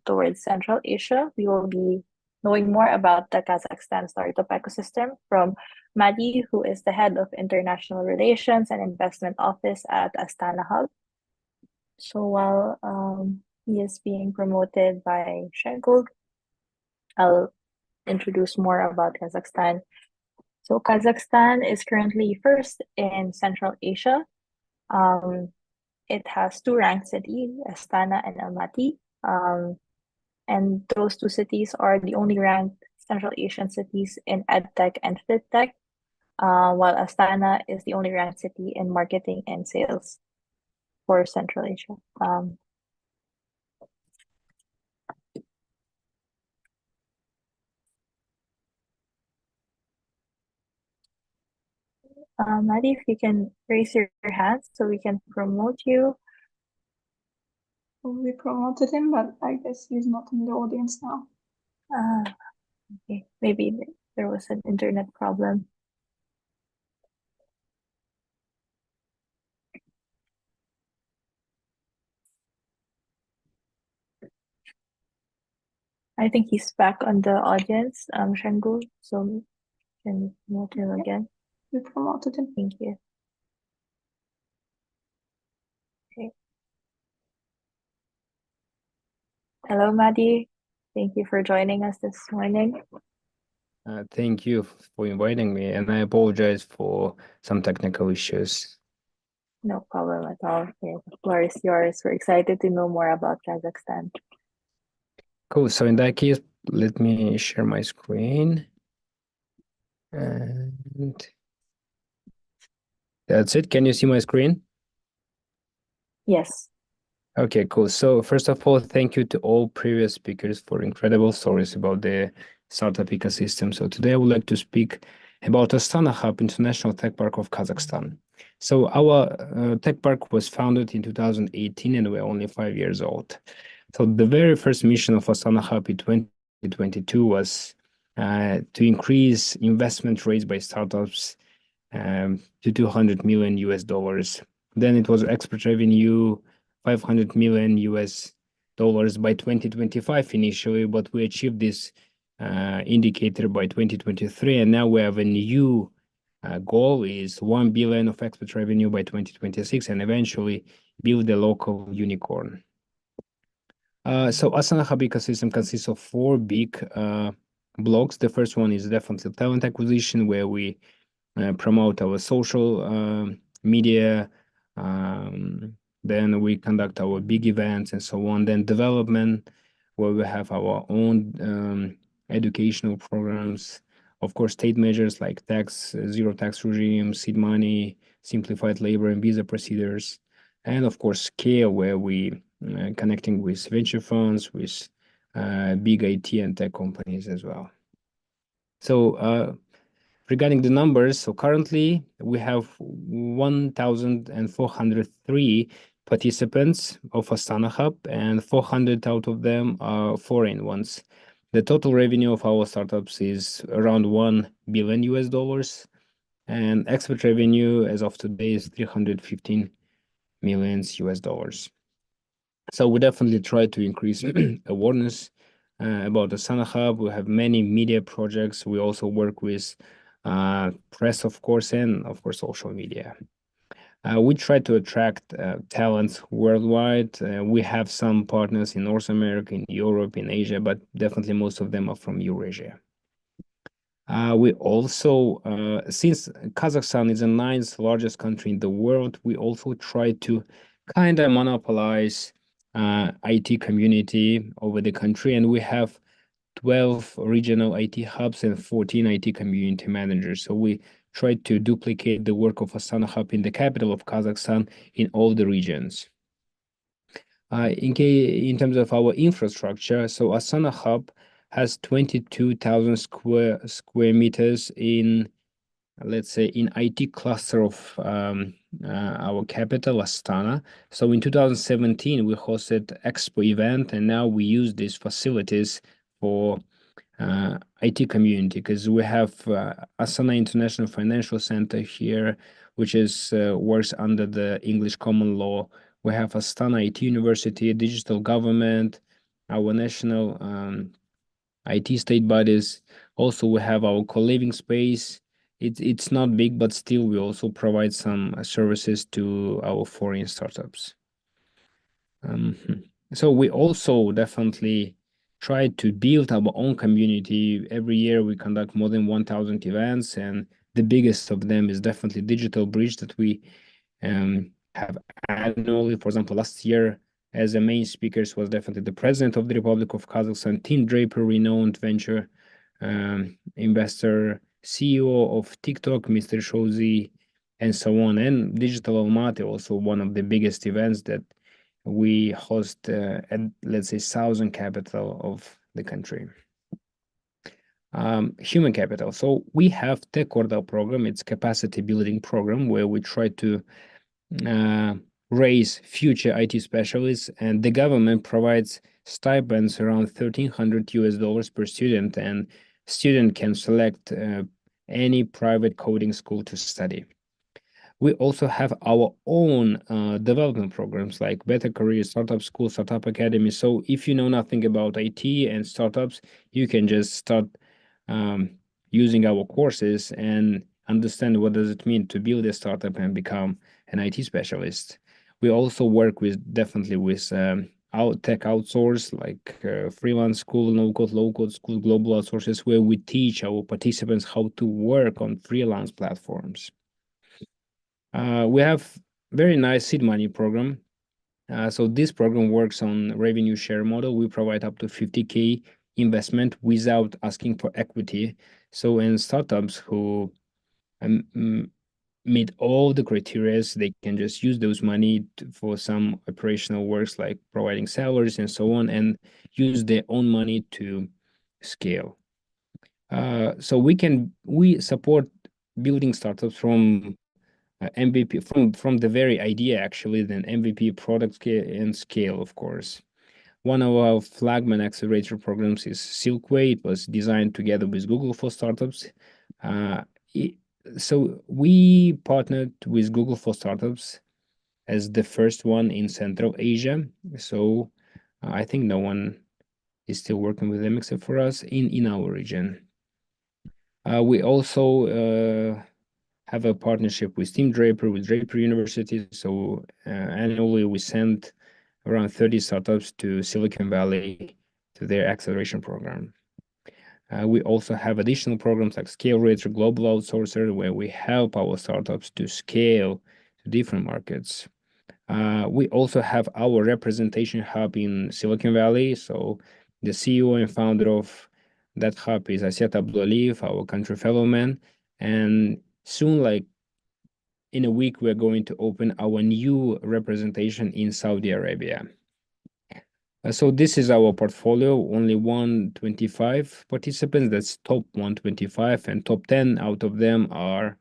towards Central Asia. We will be knowing more about the Kazakhstan startup ecosystem from Madi, who is the head of International Relations and Investment Office at Astana Hub. So while he is being promoted by Shengul, I'll introduce more about Kazakhstan. So Kazakhstan is currently first in Central Asia. It has 2 ranked cities, Astana and Almaty. And those 2 cities are the only ranked Central Asian cities in EdTech and FinTech, while Astana is the only ranked city in marketing and sales for Central Asia. Maddie, if you can raise your hand so we can promote you. We promoted him, but I guess he's not in the audience now. Okay, maybe there was an internet problem. I think he's back on the audience, Shengul, so we can promote him again. We promoted him. Thank you. Okay. Hello, Maddie. Thank you for joining us this morning. Thank you for inviting me, and I apologize for some technical issues. No problem at all. Okay, the floor is yours. We're excited to know more about Kazakhstan. Cool. So in that case, let me share my screen. And That's it. Can you see my screen? Yes. Okay, cool. So first of all, thank you to all previous speakers for incredible stories about the startup ecosystem. So today I would like to speak about Astana Hub International Tech Park of Kazakhstan. So our tech park was founded in 2018 and we're only 5 years old. So the very first mission of Astana Hub in 2022 was to increase investment raised by startups to 200 million US dollars. Then it was export revenue 500 million US dollars by 2025 initially, but we achieved this indicator by 2023, and now we have a new goal is 1 billion of export revenue by 2026, and eventually build a local unicorn. So Astana Hub ecosystem consists of 4 big blocks. The first one is definitely talent acquisition, where we promote our social media. Then we conduct our big events and so on. Then development, where we have our own educational programs. Of course, state measures like tax, zero tax regime, seed money, simplified labor and visa procedures. And of course, scale, where we connecting with venture funds, with big IT and tech companies as well. So regarding the numbers, so currently we have 1,403 participants of Astana Hub, and 400 out of them are foreign ones. The total revenue of our startups is around 1 billion US dollars, and export revenue as of today is 315 million US dollars. So we definitely try to increase awareness about the Astana Hub. We have many media projects. We also work with press, of course, and of course, social media. We try to attract talents worldwide. We have some partners in North America, in Europe, in Asia, but definitely most of them are from Eurasia. We also, since Kazakhstan is the 9th largest country in the world, we also try to kind of monopolize IT community over the country, and we have 12 regional IT hubs and 14 IT community managers. So we try to duplicate the work of Astana Hub in the capital of Kazakhstan in all the regions. In terms of our infrastructure, so Astana Hub has 22,000 square meters in, let's say, in IT cluster of our capital, Astana. So in 2017, we hosted Expo event, and now we use these facilities for IT community, because we have Astana International Financial Center here, which is works under the English common law. We have Astana IT University, digital government, our national IT state bodies. Also, we have our co-living space. It's not big, but still we also provide some services to our foreign startups. So we also definitely try to build our own community. Every year we conduct more than 1,000 events, and the biggest of them is definitely Digital Bridge that we have annually. For example, last year, as the main speakers was definitely the President of the Republic of Kazakhstan, Tim Draper, renowned venture investor, CEO of TikTok, Mr. Shozi, and so on. And Digital Almaty, also one of the biggest events that we host at, let's say, southern capital of the country. Human capital. So we have Tech Order program. It's capacity building program where we try to raise future IT specialists, and the government provides stipends around 1,300 US dollars per student, and student can select any private coding school to study. We also have our own development programs like Better Career, Startup School, Startup Academy. So if you know nothing about IT and startups, you can just start using our courses and understand what does it mean to build a startup and become an IT specialist. We also work with definitely with tech outsource like freelance school, no-code, low-code school, global outsources, where we teach our participants how to work on freelance platforms. We have very nice seed money program. So this program works on revenue share model. We provide up to 50K investment without asking for equity. So in startups who meet all the criteria, they can just use those money for some operational works like providing salaries and so on, and use their own money to scale. So we support building startups from MVP, from the very idea actually, then MVP, product scale, and scale, of course. One of our flagman accelerator programs is Silkway. It was designed together with Google for Startups. So we partnered with Google for Startups as the first one in Central Asia. So I think no one is still working with them except for us in our region. We also have a partnership with Team Draper, with Draper University. So annually we send around 30 startups to Silicon Valley to their acceleration program. We also have additional programs like ScaleRater, Global Outsourcer, where we help our startups to scale to different markets. We also have our representation hub in Silicon Valley. So the CEO and founder of that hub is Aset Abdualiyev, our country fellow man. And soon, like in a week, we're going to open our new representation in Saudi Arabia. So this is our portfolio, only 125 participants, that's top 125, and top 10 out of them are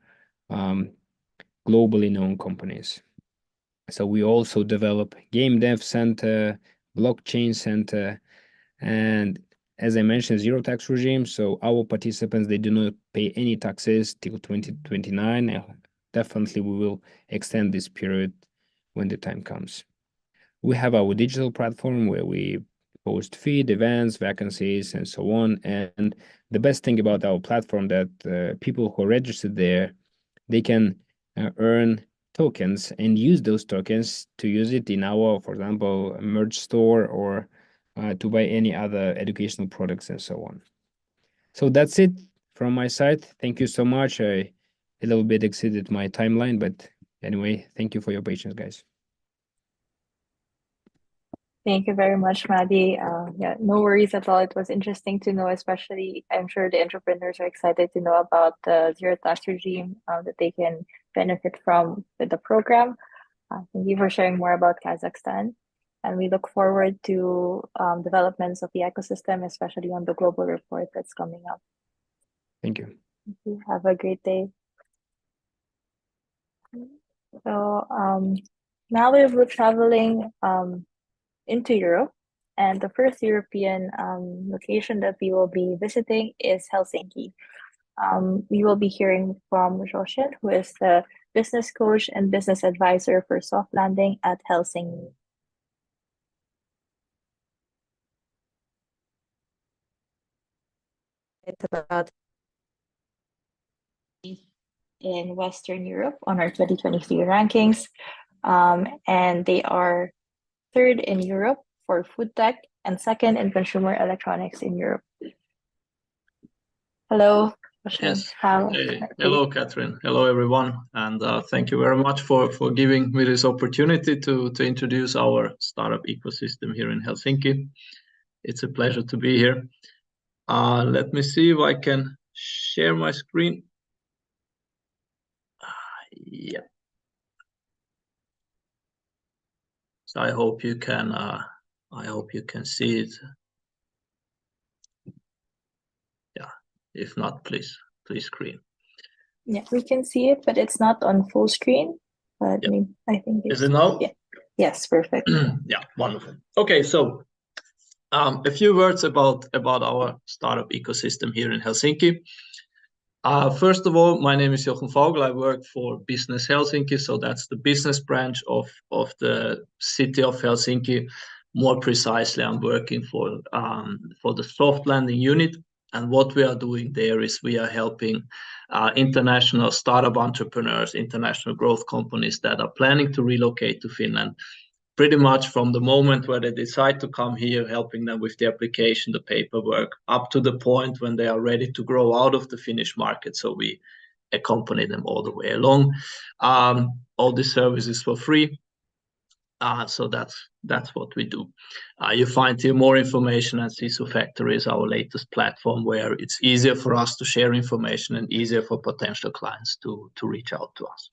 globally known companies. So we also develop game dev center, blockchain center, and as I mentioned, zero tax regime. So our participants, they do not pay any taxes till 2029. Definitely we will extend this period when the time comes. We have our digital platform where we post feed, events, vacancies, and so on. And the best thing about our platform that people who are registered there, they can earn tokens and use those tokens to use it in our, for example, merch store or to buy any other educational products and so on. So that's it from my side. Thank you so much. I a little bit exceeded my timeline, but anyway, thank you for your patience, guys. Thank you very much, Maddie. Yeah, no worries at all. It was interesting to know, especially I'm sure the entrepreneurs are excited to know about the zero tax regime that they can benefit from with the program. Thank you for sharing more about Kazakhstan. And we look forward to developments of the ecosystem, especially on the global report that's coming up. Thank you. Thank you. Have a great day. So now we're traveling into Europe, and the first European location that we will be visiting is Helsinki. We will be hearing from Roshan, who is the business coach and business advisor for Soft Landing at Helsinki. It's about in Western Europe on our 2023 rankings, and they are third in Europe for food tech and second in consumer electronics in Europe. Hello. Yes. Hello, Catherine. Hello, everyone. And thank you very much for giving me this opportunity to introduce our startup ecosystem here in Helsinki. It's a pleasure to be here. Let me see if I can share my screen. Yeah. So I hope you can see it. Yeah. If not, please screen. Yeah, we can see it, but it's not on full screen. But yeah. I think is it now? Yeah. Yes, perfect. Yeah, wonderful. Okay, so a few words about our startup ecosystem here in Helsinki. First of all, my name is Jochen Vogel. I work for Business Helsinki, so that's the business branch of the city of Helsinki. More precisely, I'm working for the soft landing unit, and what we are doing there is we are helping international startup entrepreneurs, international growth companies that are planning to relocate to Finland. Pretty much from the moment where they decide to come here, helping them with the application, the paperwork, up to the point when they are ready to grow out of the Finnish market. So we accompany them all the way along. All these services for free. So that's what we do. You find here more information at Sisu Factory is our latest platform where it's easier for us to share information and easier for potential clients to reach out to us.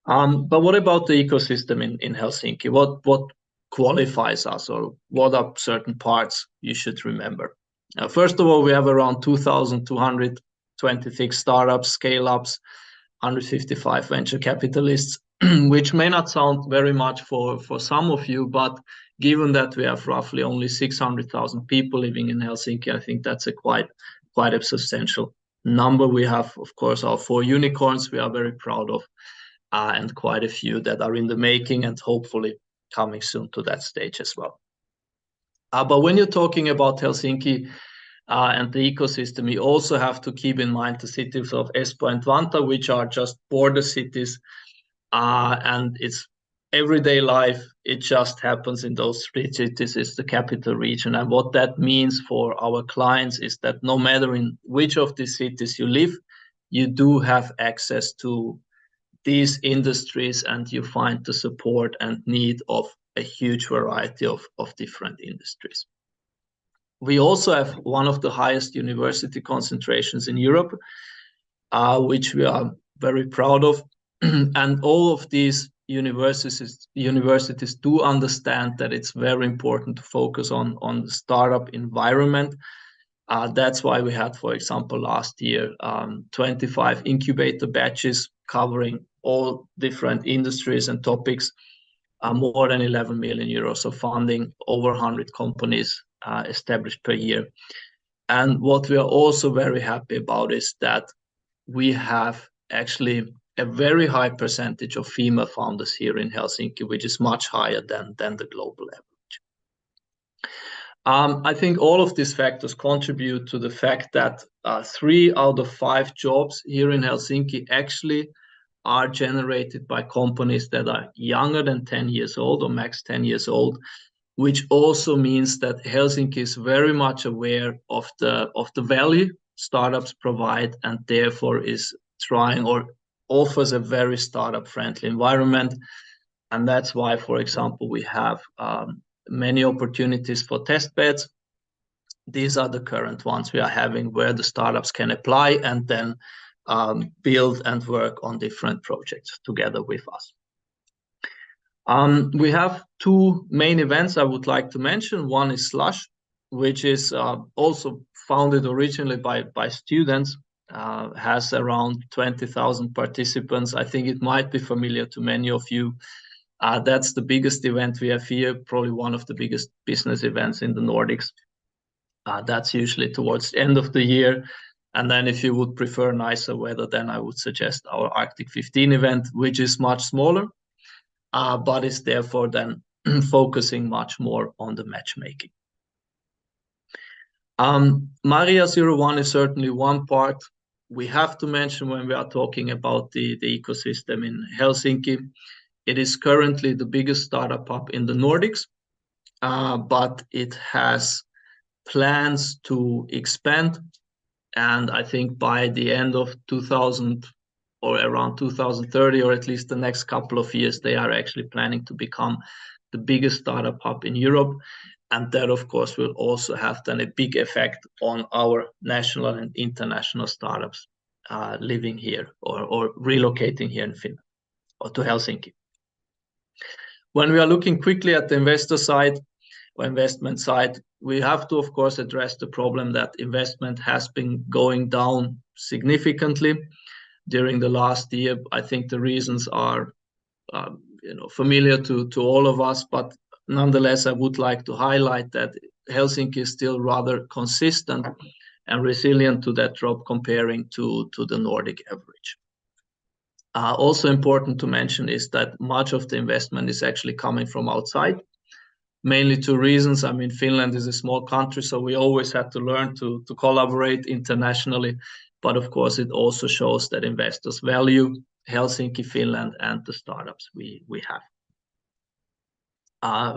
But what about the ecosystem in Helsinki? What qualifies us, or what are certain parts you should remember? First of all, we have around 2,226 startups, scale-ups, 155 venture capitalists, which may not sound very much for some of you, but given that we have roughly only 600,000 people living in Helsinki, I think that's a quite a substantial number. We have, of course, our 4 unicorns we are very proud of, and quite a few that are in the making and hopefully coming soon to that stage as well. But when you're talking about Helsinki and the ecosystem, you also have to keep in mind the cities of Espoo and Vantaa, which are just border cities, and it's everyday life. It just happens in those 3 cities. It's the capital region, and what that means for our clients is that no matter in which of these cities you live, you do have access to these industries, and you find the support and need of a huge variety of different industries. We also have one of the highest university concentrations in Europe, which we are very proud of. And all of these universities do understand that it's very important to focus on the startup environment. That's why we had, for example, last year, 25 incubator batches covering all different industries and topics, more than 11 million euros of funding, over 100 companies established per year. And what we are also very happy about is that we have actually a very high percentage of female founders here in Helsinki, which is much higher than the global average. I think all of these factors contribute to the fact that 3 out of 5 jobs here in Helsinki actually are generated by companies that are younger than 10 years old or max 10 years old, which also means that Helsinki is very much aware of the value startups provide, and therefore is trying or offers a very startup-friendly environment. And that's why, for example, we have many opportunities for test beds. These are the current ones we are having where the startups can apply and then build and work on different projects together with us. We have 2 main events I would like to mention. One is Slush, which is also founded originally by students, has around 20,000 participants. I think it might be familiar to many of you. That's the biggest event we have here, probably one of the biggest business events in the Nordics. That's usually towards the end of the year. And then if you would prefer nicer weather, then I would suggest our Arctic 15 event, which is much smaller, but is therefore then focusing much more on the matchmaking. Maria 01 is certainly one part we have to mention when we are talking about the ecosystem in Helsinki. It is currently the biggest startup hub in the Nordics, but it has plans to expand. And I think by the end of 2000 or around 2030, or at least the next couple of years, they are actually planning to become the biggest startup hub in Europe. And that, of course, will also have then a big effect on our national and international startups living here or relocating here in Finland or to Helsinki. When we are looking quickly at the investor side or investment side, we have to, of course, address the problem that investment has been going down significantly during the last year. I think the reasons are familiar to all of us, but nonetheless, I would like to highlight that Helsinki is still rather consistent and resilient to that drop comparing to the Nordic average. Also important to mention is that much of the investment is actually coming from outside, mainly 2 reasons. I mean, Finland is a small country, so we always have to learn to collaborate internationally. But of course, it also shows that investors value Helsinki, Finland, and the startups we have.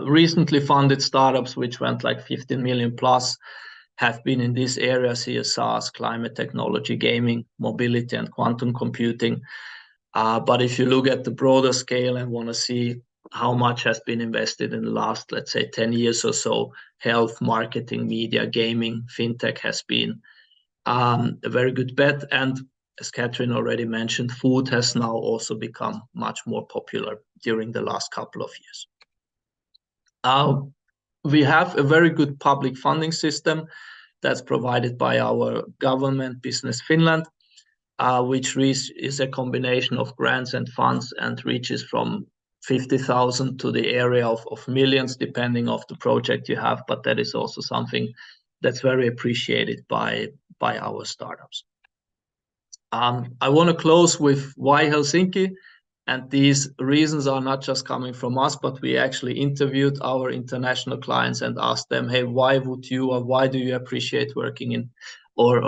Recently funded startups, which went like 15 million plus, have been in these areas here: SaaS, climate technology, gaming, mobility, and quantum computing. But if you look at the broader scale and want to see how much has been invested in the last, let's say, 10 years or so. Health, marketing, media, gaming, fintech has been a very good bet. And as Catherine already mentioned, food has now also become much more popular during the last couple of years. We have a very good public funding system that's provided by our government, Business Finland, which is a combination of grants and funds and reaches from 50,000 to the area of millions, depending on the project you have. But that is also something that's very appreciated by our startups. I want to close with why Helsinki. And these reasons are not just coming from us, but we actually interviewed our international clients and asked them, hey, why would you, or why do you appreciate working in or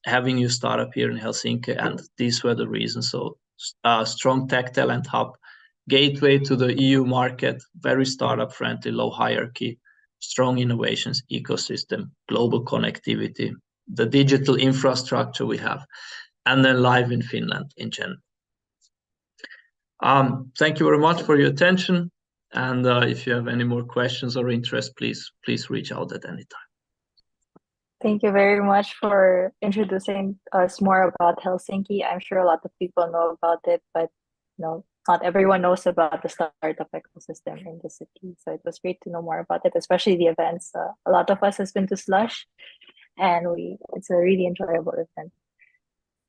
having your startup here in Helsinki? And these were the reasons. So strong tech talent hub, gateway to the EU market, very startup friendly, low hierarchy, strong innovations ecosystem, global connectivity, the digital infrastructure we have, and then live in Finland in general. Thank you very much for your attention. And if you have any more questions or interest, please reach out at any time. Thank you very much for introducing us more about Helsinki. I'm sure a lot of people know about it, but not everyone knows about the startup ecosystem in the city. So it was great to know more about it, especially the events. A lot of us has been to Slush, and it's a really enjoyable event.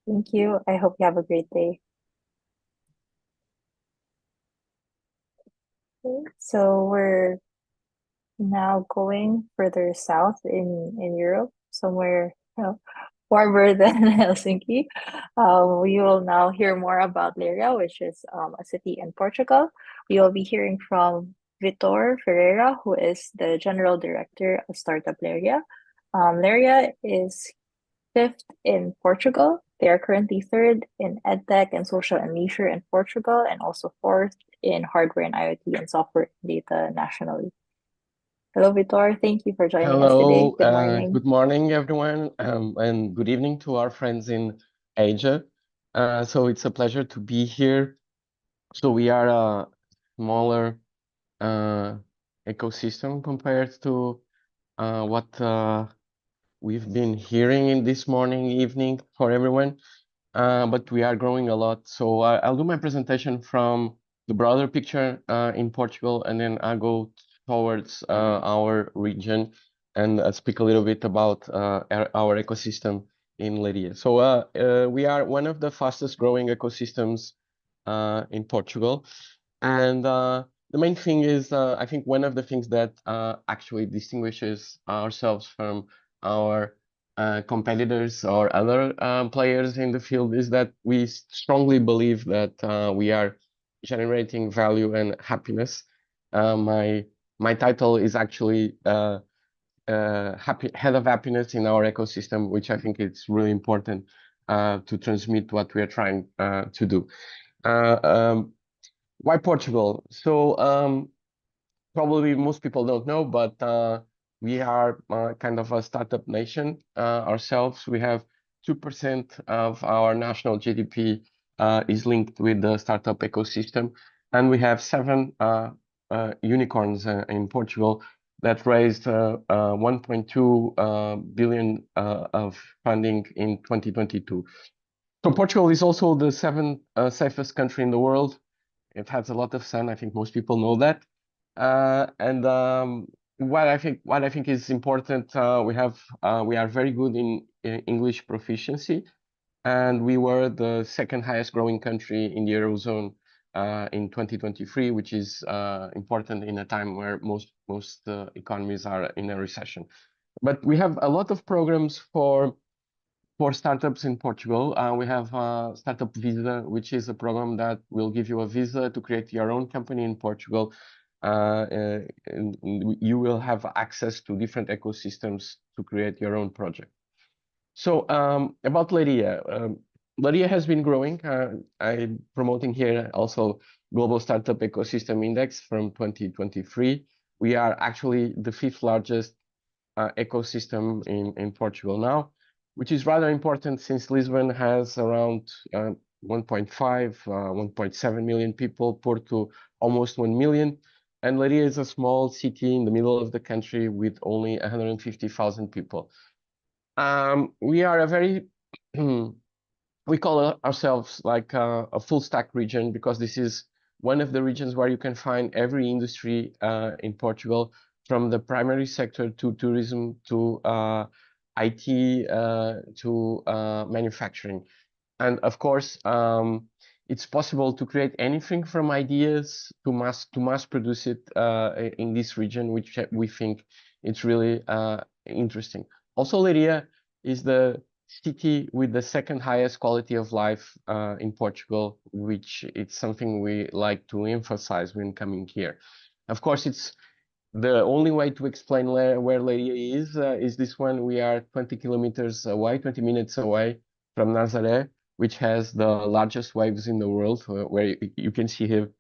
Thank you. I hope you have a great day. So we're now going further south in Europe, somewhere warmer than Helsinki. We will now hear more about Leiria, which is a city in Portugal. We will be hearing from Vitor Ferreira, who is the General Director of Startup Leiria. Leiria is 5th in Portugal. They are currently 3rd in EdTech and Social and Leisure in Portugal, and also 4th in Hardware and IoT and Software and Data nationally. Hello, Vitor. Thank you for joining us today. Good morning. Good morning, everyone, and good evening to our friends in Asia. So it's a pleasure to be here. So we are a smaller ecosystem compared to what we've been hearing in this morning, evening for everyone, but we are growing a lot. So I'll do my presentation from the broader picture in Portugal, and then I'll go towards our region and speak a little bit about our ecosystem in Leiria. So we are one of the fastest growing ecosystems in Portugal. And the main thing is, I think one of the things that actually distinguishes ourselves from our competitors or other players in the field is that we strongly believe that we are generating value and happiness. My title is actually head of happiness in our ecosystem, which I think it's really important to transmit what we are trying to do. Why Portugal? So probably most people don't know, but we are kind of a startup nation ourselves. We have 2% of our national GDP is linked with the startup ecosystem, and we have 7 unicorns in Portugal that raised 1.2 billion of funding in 2022. So Portugal is also the 7th safest country in the world. It has a lot of sun. I think most people know that. And what I think is important, we are very good in English proficiency, and we were the 2nd highest growing country in the Eurozone in 2023, which is important in a time where most economies are in a recession. But we have a lot of programs for startups in Portugal. We have Startup Visa, which is a program that will give you a visa to create your own company in Portugal. And you will have access to different ecosystems to create your own project. So about Leiria. Leiria has been growing. I'm promoting here also Global Startup Ecosystem Index from 2023. We are actually the 5th largest ecosystem in Portugal now, which is rather important since Lisbon has around 1.5, 1.7 million people. Porto almost 1 million. And Leiria is a small city in the middle of the country with only 150,000 people. We are a very, we call ourselves like a full stack region because this is one of the regions where you can find every industry in Portugal, from the primary sector to tourism to IT to manufacturing. And of course, it's possible to create anything from ideas to mass produce it in this region, which we think it's really interesting. Also, Leiria is the city with the second highest quality of life in Portugal, which it's something we like to emphasize when coming here. Of course, it's the only way to explain where Leiria is this one. We are 20 kilometers away, 20 minutes away from Nazaré, which has the largest waves in the world, where you can see here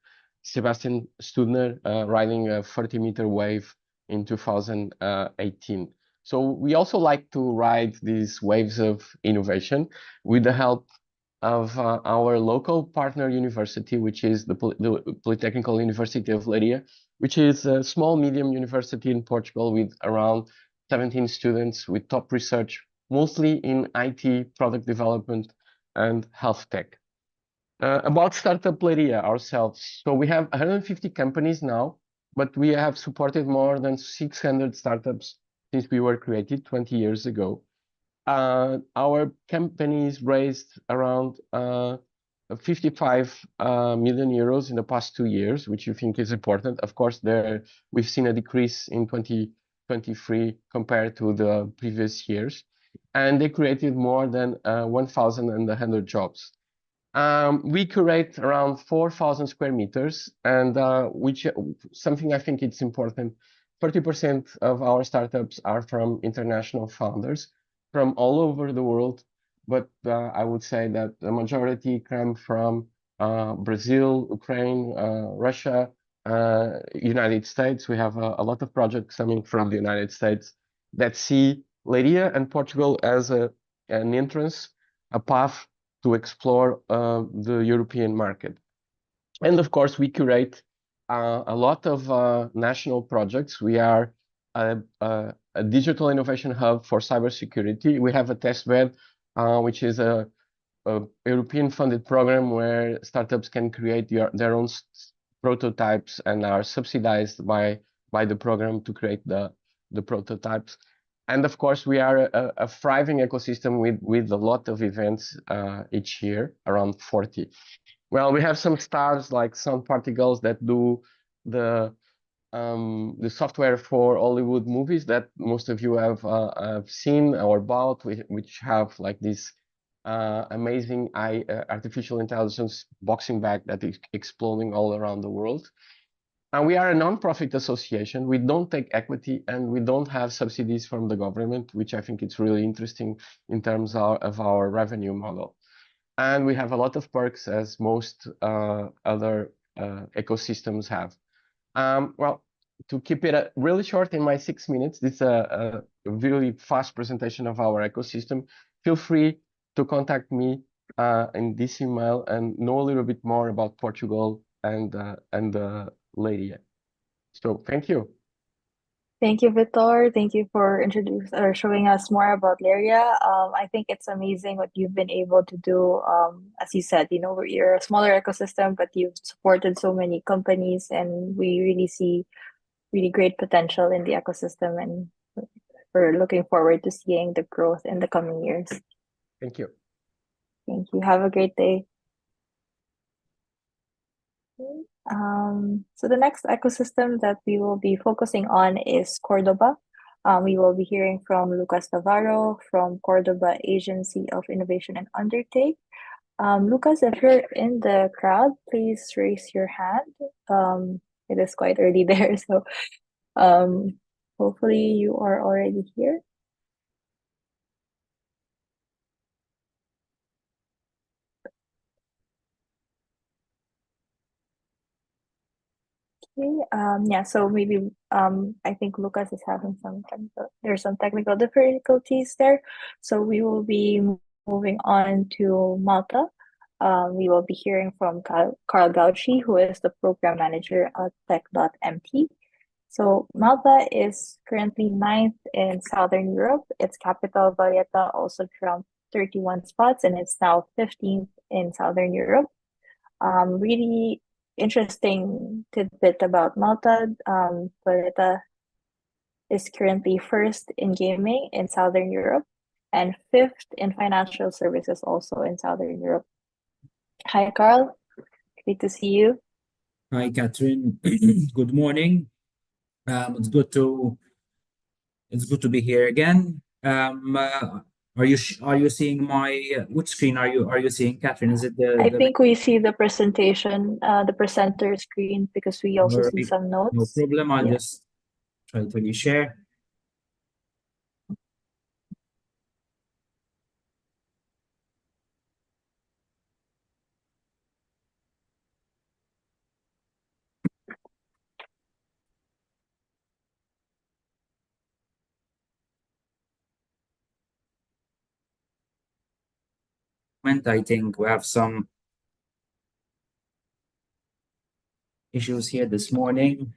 Sebastian Studner riding a 40-meter wave in 2018. So we also like to ride these waves of innovation with the help of our local partner university, which is the Polytechnical University of Leiria, which is a small medium university in Portugal with around 17 students with top research, mostly in IT, product development, and health tech. About Startup Leiria ourselves. So we have 150 companies now, but we have supported more than 600 startups since we were created 20 years ago. Our companies raised around 55 million euros in the past 2 years, which you think is important. Of course, we've seen a decrease in 2023 compared to the previous years, and they created more than 1,100 jobs. We curate around 4,000 square meters, and which something I think it's important. 30% of our startups are from international founders from all over the world, but I would say that the majority come from Brazil, Ukraine, Russia, United States. We have a lot of projects coming from the United States that see Leiria and Portugal as an entrance, a path to explore the European market. And of course, we curate a lot of national projects. We are a digital innovation hub for cybersecurity. We have a test bed, which is a European funded program where startups can create their own prototypes and are subsidized by the program to create the prototypes. And of course, we are a thriving ecosystem with a lot of events each year, around 40. Well, we have some stars like Sound Particles that do the software for Hollywood movies that most of you have seen or bought, which have like this amazing artificial intelligence boxing bag that is exploding all around the world. And we are a non-profit association. We don't take equity and we don't have subsidies from the government, which I think it's really interesting in terms of our revenue model. And we have a lot of perks as most other ecosystems have. Well, to keep it really short in my 6 minutes, this is a really fast presentation of our ecosystem. Feel free to contact me in this email and know a little bit more about Portugal and Leiria. So thank you. Thank you, Vitor. Thank you for showing us more about Leiria. I think it's amazing what you've been able to do. As you said, you know, you're a smaller ecosystem, but you've supported so many companies, and we really see really great potential in the ecosystem, and we're looking forward to seeing the growth in the coming years. Thank you. Thank you. Have a great day. So the next ecosystem that we will be focusing on is Cordoba. We will be hearing from Lucas Navarro from Cordoba Agency of Innovation and Undertake. Lucas, if you're in the crowd, please raise your hand. It is quite early there, so hopefully you are already here. Okay, yeah, so maybe I think Lucas is having there's some technical difficulties there. So we will be moving on to Malta. We will be hearing from Carl Gauci, who is the program manager at Tech.mt. So Malta is currently 9th in Southern Europe. Its capital, Valletta, also jumped 31 spots, and it's now 15th in Southern Europe. Really interesting tidbit about Malta. Valletta is currently 1st in gaming in Southern Europe and 5th in financial services also in Southern Europe. Hi, Carl. Great to see you. Hi, Catherine. Good morning. It's good to be here again. Are you seeing my which screen are you seeing, Catherine? Is it I think we see the presentation, the presenter screen, because we also see Alright, some notes. no problem. I'll Yeah. just try to reshare. I think we have some issues here this morning.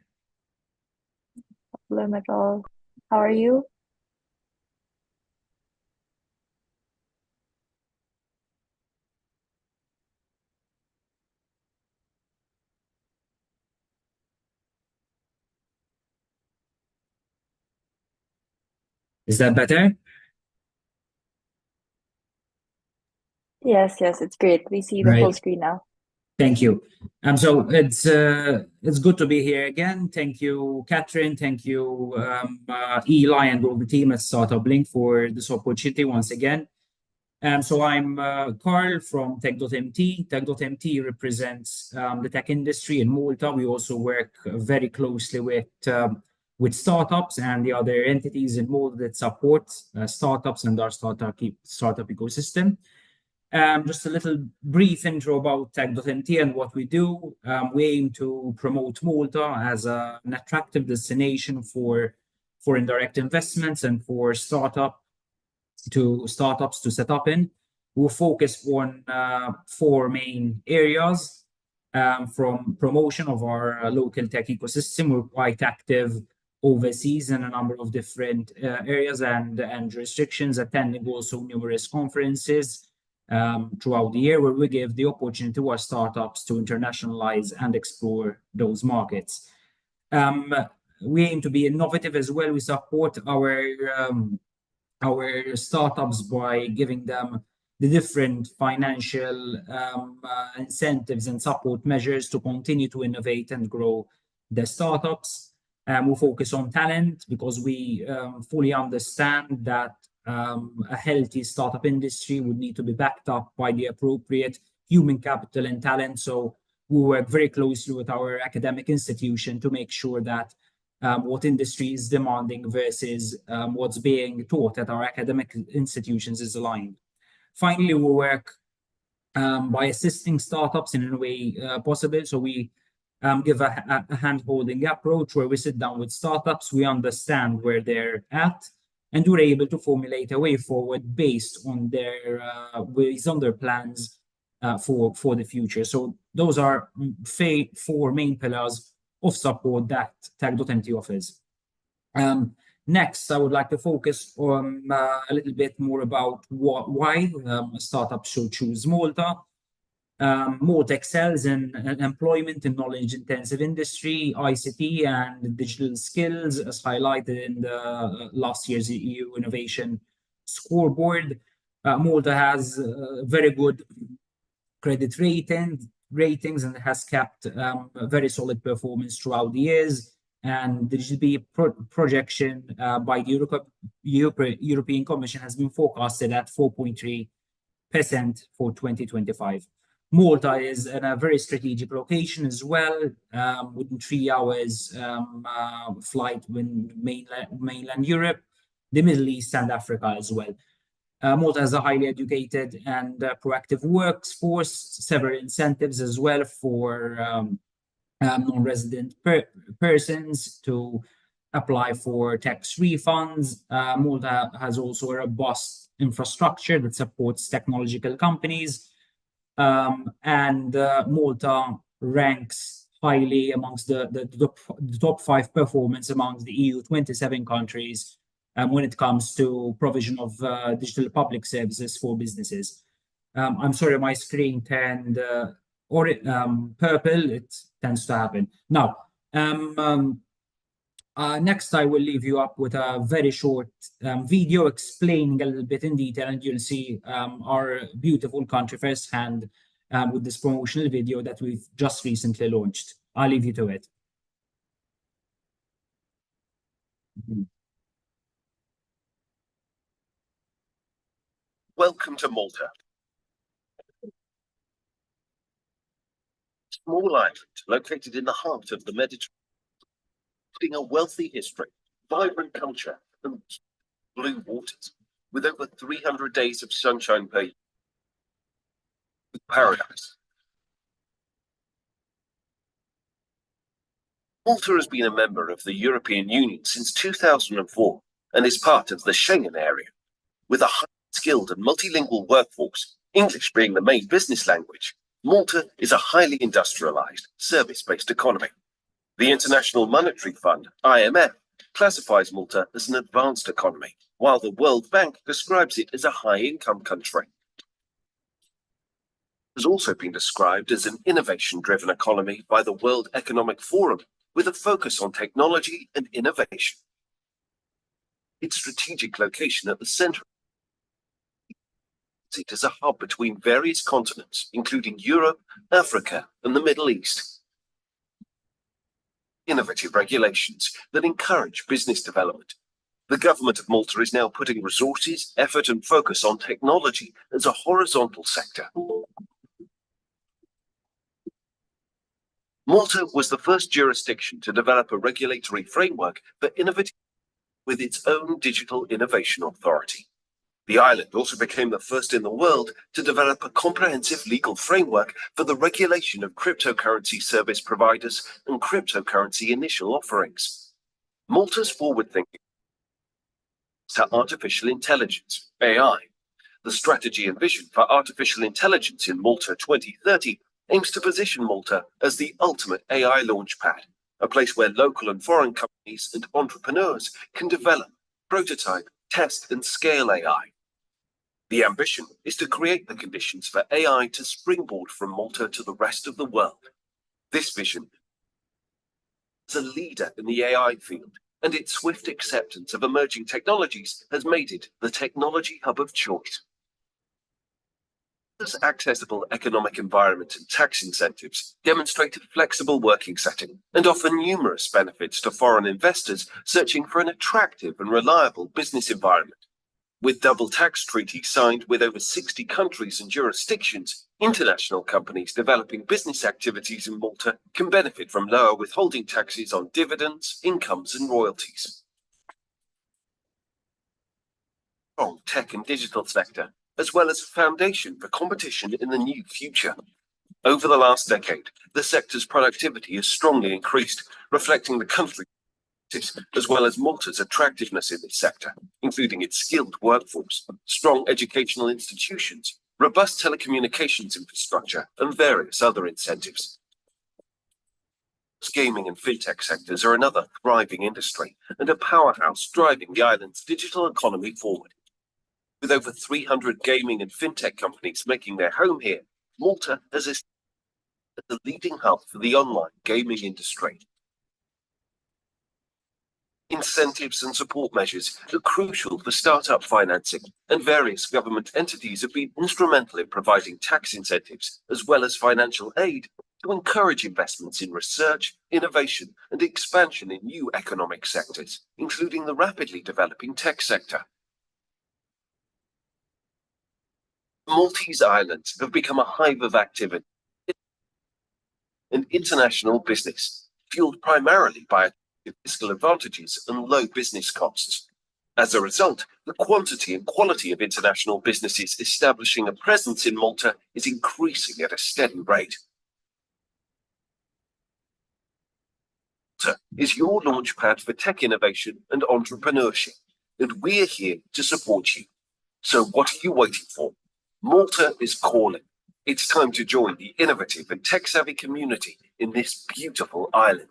No problem at all. How are you? Is that better? Yes, it's great. We see the full Right. screen now. Thank you. So it's good to be here again. Thank you, Catherine. Thank you, Eli, and all the team at StartupBlink for this opportunity once again. So I'm Carl from Tech.mt. Tech.mt represents the tech industry in Malta. We also work very closely with startups and the other entities in Malta that support startups and our startup ecosystem. Just a little brief intro about Tech.mt and what we do. We aim to promote Malta as an attractive destination for indirect investments and for startups to set up in. We'll focus on 4 main areas. From promotion of our local tech ecosystem, we're quite active overseas in a number of different areas and jurisdictions, attending also numerous conferences throughout the year, where we give the opportunity to our startups to internationalize and explore those markets. We aim to be innovative as well. We support our startups by giving them the different financial incentives and support measures to continue to innovate and grow their startups. We focus on talent because we fully understand that a healthy startup industry would need to be backed up by the appropriate human capital and talent. So we work very closely with our academic institution to make sure that what industry is demanding versus what's being taught at our academic institutions is aligned. Finally, we work by assisting startups in any way possible. So we give a hand-holding approach where we sit down with startups, we understand where they're at, and we're able to formulate a way forward based on their plans for the future. So those are 4 main pillars of support that Tech.mt offers. Next, I would like to focus on a little bit more about why startups should choose Malta. Malta excels in employment in knowledge-intensive industry, ICT, and digital skills, as highlighted in the last year's EU Innovation Scoreboard. Malta has very good credit ratings and has kept a very solid performance throughout the years. And the GDP projection by the European Commission has been forecasted at 4.3% for 2025. Malta is in a very strategic location as well, within 3 hours flight with mainland Europe, the Middle East, and Africa as well. Malta has a highly educated and proactive workforce, several incentives as well for non-resident persons to apply for tax refunds. Malta has also a robust infrastructure that supports technological companies. and Malta ranks highly amongst the top 5 performance amongst the EU 27 countries when it comes to provision of digital public services for businesses. I'm sorry, my screen turned purple. It tends to happen. Now, next, I will leave you up with a very short video explaining a little bit in detail, and you'll see our beautiful country firsthand with this promotional video that we've just recently launched. I'll leave you to it. Welcome to Malta. Small island located in the heart of the Mediterranean, a wealthy history, vibrant culture, and blue waters, with over 300 days of sunshine per year. Paradise. Malta has been a member of the European Union since 2004 and is part of the Schengen area. With a highly skilled and multilingual workforce, English being the main business language, Malta is a highly industrialized, service-based economy. The International Monetary Fund, IMF, classifies Malta as an advanced economy, while the World Bank describes it as a high-income country. It has also been described as an innovation-driven economy by the World Economic Forum, with a focus on technology and innovation. Its strategic location at the center it as a hub between various continents, including Europe, Africa, and the Middle East. Innovative regulations that encourage business development. The government of Malta is now putting resources, effort, and focus on technology as a horizontal sector. Malta was the first jurisdiction to develop a regulatory framework for innovative with its own digital innovation authority. The island also became the first in the world to develop a comprehensive legal framework for the regulation of cryptocurrency service providers and cryptocurrency initial offerings. Malta's forward thinking to artificial intelligence, AI. The strategy and vision for artificial intelligence in Malta 2030 aims to position Malta as the ultimate AI launchpad, a place where local and foreign companies and entrepreneurs can develop, prototype, test, and scale AI. The ambition is to create the conditions for AI to springboard from Malta to the rest of the world. This vision is a leader in the AI field, and its swift acceptance of emerging technologies has made it the technology hub of choice. This accessible economic environment and tax incentives demonstrate a flexible working setting and offer numerous benefits to foreign investors searching for an attractive and reliable business environment. With double tax treaties signed with over 60 countries and jurisdictions, international companies developing business activities in Malta can benefit from lower withholding taxes on dividends, incomes, and royalties. Strong tech and digital sector, as well as a foundation for competition in the new future. Over the last decade, the sector's productivity has strongly increased, reflecting the country as well as Malta's attractiveness in this sector, including its skilled workforce, strong educational institutions, robust telecommunications infrastructure, and various other incentives. Gaming and fintech sectors are another thriving industry and a powerhouse driving the island's digital economy forward. With over 300 gaming and fintech companies making their home here, Malta has established the leading hub for the online gaming industry. Incentives and support measures are crucial for startup financing, and various government entities have been instrumental in providing tax incentives as well as financial aid to encourage investments in research, innovation, and expansion in new economic sectors, including the rapidly developing tech sector. The Maltese islands have become a hive of activity and international business, fueled primarily by fiscal advantages and low business costs. As a result, the quantity and quality of international businesses establishing a presence in Malta is increasing at a steady rate. Malta is your launchpad for tech innovation and entrepreneurship, and we're here to support you. So what are you waiting for? Malta is calling. It's time to join the innovative and tech-savvy community in this beautiful island.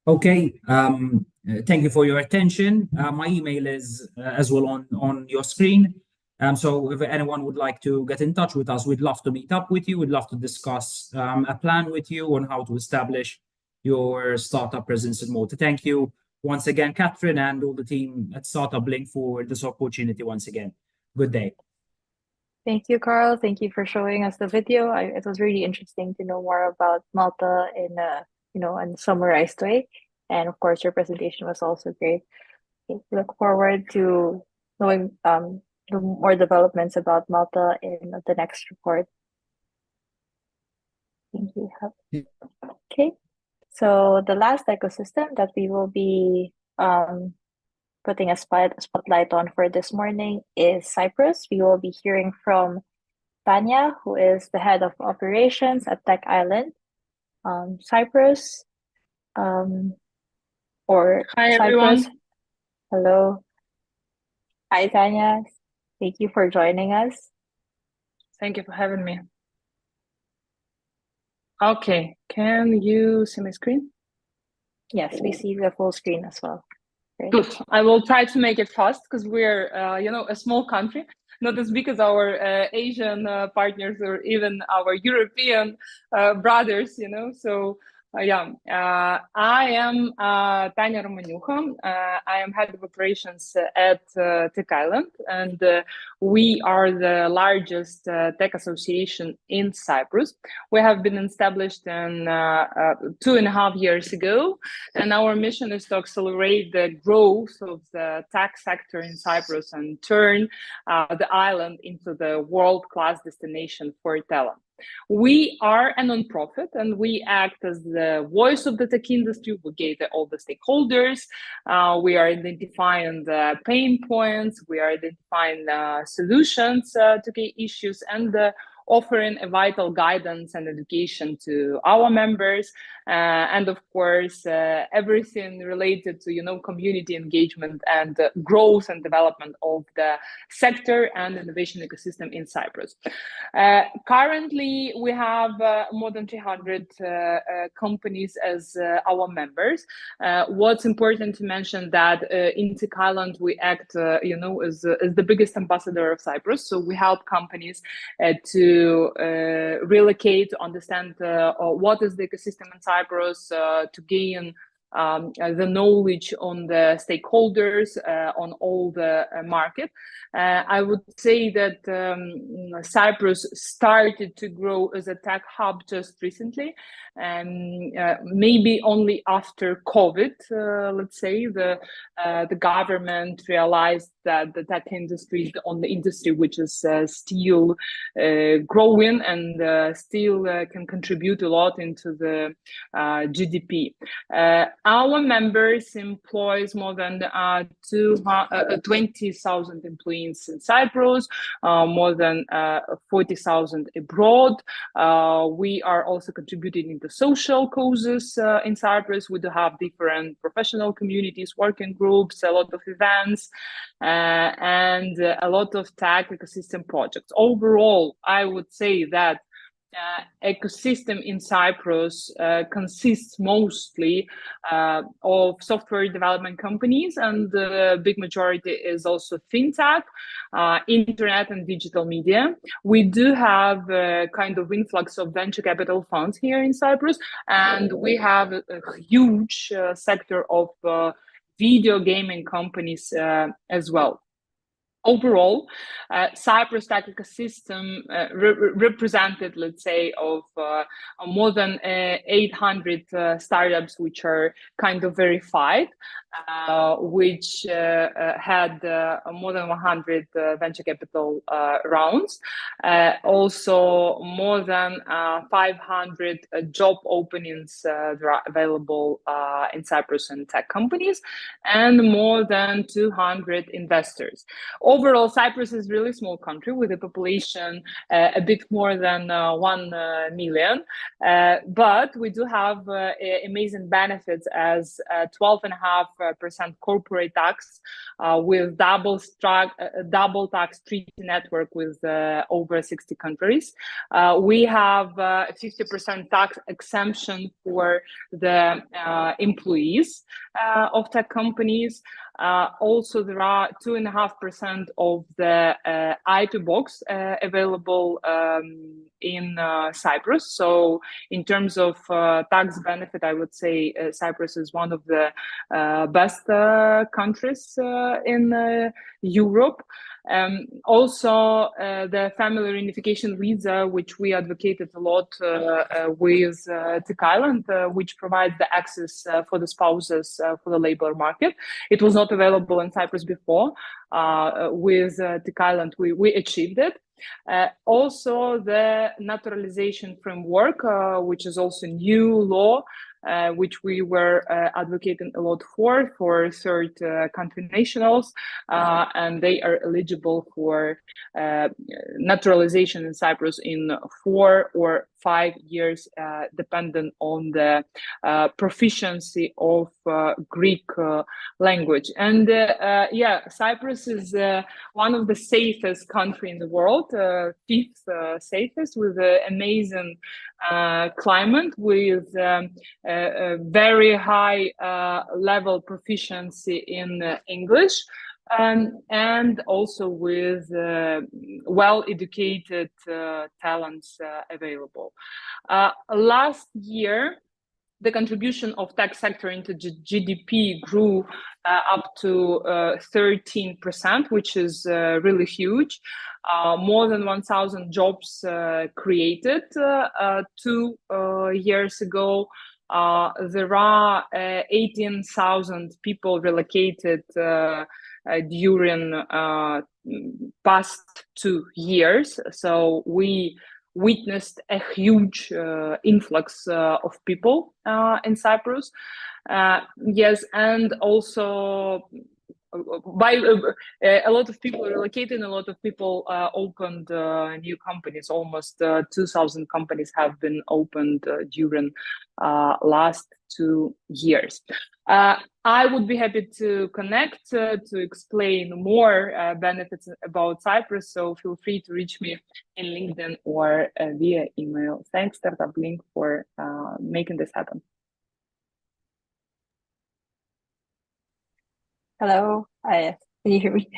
Okay, thank you for your attention. My email is as well on your screen. So if anyone would like to get in touch with us, we'd love to meet up with you. We'd love to discuss a plan with you on how to establish your startup presence in Malta. Thank you once again, Catherine, and all the team at StartupBlink for this opportunity once again. Good day. Thank you, Carl. Thank you for showing us the video. It was really interesting to know more about Malta in a in a summarized way. And of course, your presentation was also great. Look forward to knowing more developments about Malta in the next report. Thank you. Okay, so the last ecosystem that we will be putting a spotlight on for this morning is Cyprus. We will be hearing from Tanya, who is the head of operations at Tech Island. Cyprus, or Hi, Cyprus. everyone. Hello. Hi, Tanya. Thank you for joining us. Thank you for having me. Okay, can you see my screen? Yes, we see the full screen as well. Great. Good. I will try to make it fast because we're, a small country, not as big as our Asian partners or even our European brothers, So, I am Tanya Romanyuha. I am head of operations at Tech Island, and we are the largest tech association in Cyprus. We have been established in 2.5 years ago, and our mission is to accelerate the growth of the tech sector in Cyprus and turn the island into the world-class destination for talent. We are a non-profit, and we act as the voice of the tech industry. We gather all the stakeholders. We are identifying the pain points. We are identifying solutions to key issues, and offering a vital guidance and education to our members, and of course everything related to community engagement and growth and development of the sector and innovation ecosystem in Cyprus. Currently, we have more than 300 companies as our members. What's important to mention that in Tech Island we act, as the biggest ambassador of Cyprus. So we help companies to relocate, to understand what is the ecosystem in Cyprus, to gain the knowledge on the stakeholders, on all the market. I would say that Cyprus started to grow as a tech hub just recently, and maybe only after COVID, let's say, the government realized that the tech industry is the only industry which is still growing and still can contribute a lot into the GDP. Our members employs more than 20,000 employees in Cyprus, more than 40,000 abroad. We are also contributing into social causes in Cyprus. We do have different professional communities, working groups, a lot of events, and a lot of tech ecosystem projects. Overall, I would say that ecosystem in Cyprus consists mostly of software development companies, and the big majority is also fintech, internet and digital media. We do have a kind of influx of venture capital funds here in Cyprus, and we have a huge sector of video gaming companies as well. Overall, Cyprus tech ecosystem represented, let's say, of more than 800 startups which are kind of verified, which had more than 100 venture capital rounds. Also, more than 500 job openings that are available in Cyprus in tech companies, and more than 200 investors. overall, Cyprus is a really small country with a population a bit more than 1 million, but we do have amazing benefits as 12.5% corporate tax with double tax treaty network with over 60 countries. We have 50% tax exemption for the employees of tech companies. Also, there are 2.5% of the IP box available in Cyprus. So in terms of tax benefit, I would say Cyprus is one of the best countries in Europe. Also, the family reunification visa, which we advocated a lot with Tech Island, which provides the access for the spouses for the labor market. It was not available in Cyprus before. With Tech Island, we achieved it. Also, the naturalization framework, which is also new law, which we were advocating a lot for third country nationals, and they are eligible for naturalization in Cyprus in 4 or 5 years, dependent on the proficiency of Greek language. And yeah, Cyprus is one of the safest country in the world, 5th safest, with an amazing climate, with a very high level proficiency in English, and also with well-educated talents available. Last year, the contribution of tech sector into GDP grew up to 13%, which is really huge. More than 1,000 jobs created 2 years ago. There are 18,000 people relocated during past 2 years. So we witnessed a huge influx of people in Cyprus. Yes, and also by a lot of people relocated, a lot of people opened new companies. Almost 2,000 companies have been opened during last 2 years. I would be happy to connect to explain more benefits about Cyprus, so feel free to reach me in LinkedIn or via email. Thanks, StartupBlink, for making this happen. Hello, can you hear me?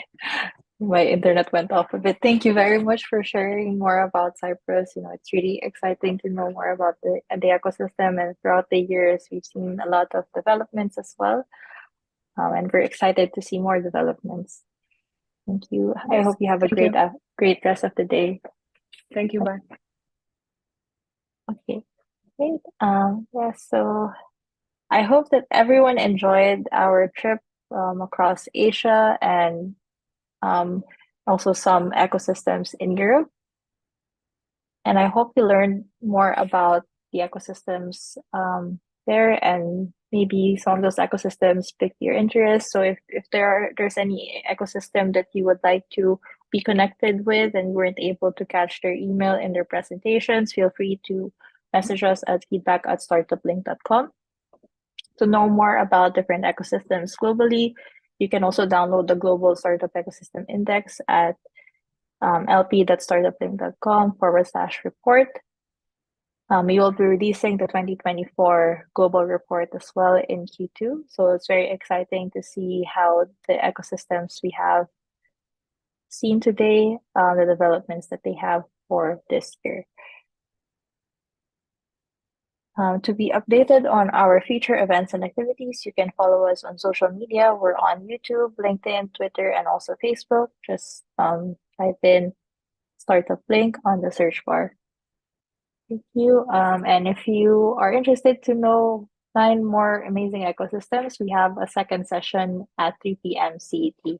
My internet went off a bit. Thank you very much for sharing more about Cyprus. You know, it's really exciting to know more about the ecosystem, and throughout the years, we've seen a lot of developments as well. And we're excited to see more developments. Thank you. I hope you have a great rest of the day. Thank you. Bye. Okay, great. Yeah, so I hope that everyone enjoyed our trip across Asia and also some ecosystems in Europe. And I hope you learned more about the ecosystems there, and maybe some of those ecosystems piqued your interest. So if there's any ecosystem that you would like to be connected with and you weren't able to catch their email in their presentations, feel free to message us at feedback@startupblink.com. To know more about different ecosystems globally, you can also download the Global Startup Ecosystem Index at lp.startupblink.com/report. We will be releasing the 2024 global report as well in Q2. So it's very exciting to see how the ecosystems we have seen today, the developments that they have for this year. To be updated on our future events and activities, you can follow us on social media. We're on YouTube, LinkedIn, Twitter, and also Facebook. Just type in StartupBlink on the search bar. Thank you. And if you are interested to know 9 more amazing ecosystems, we have a second session at 3 p.m. CET.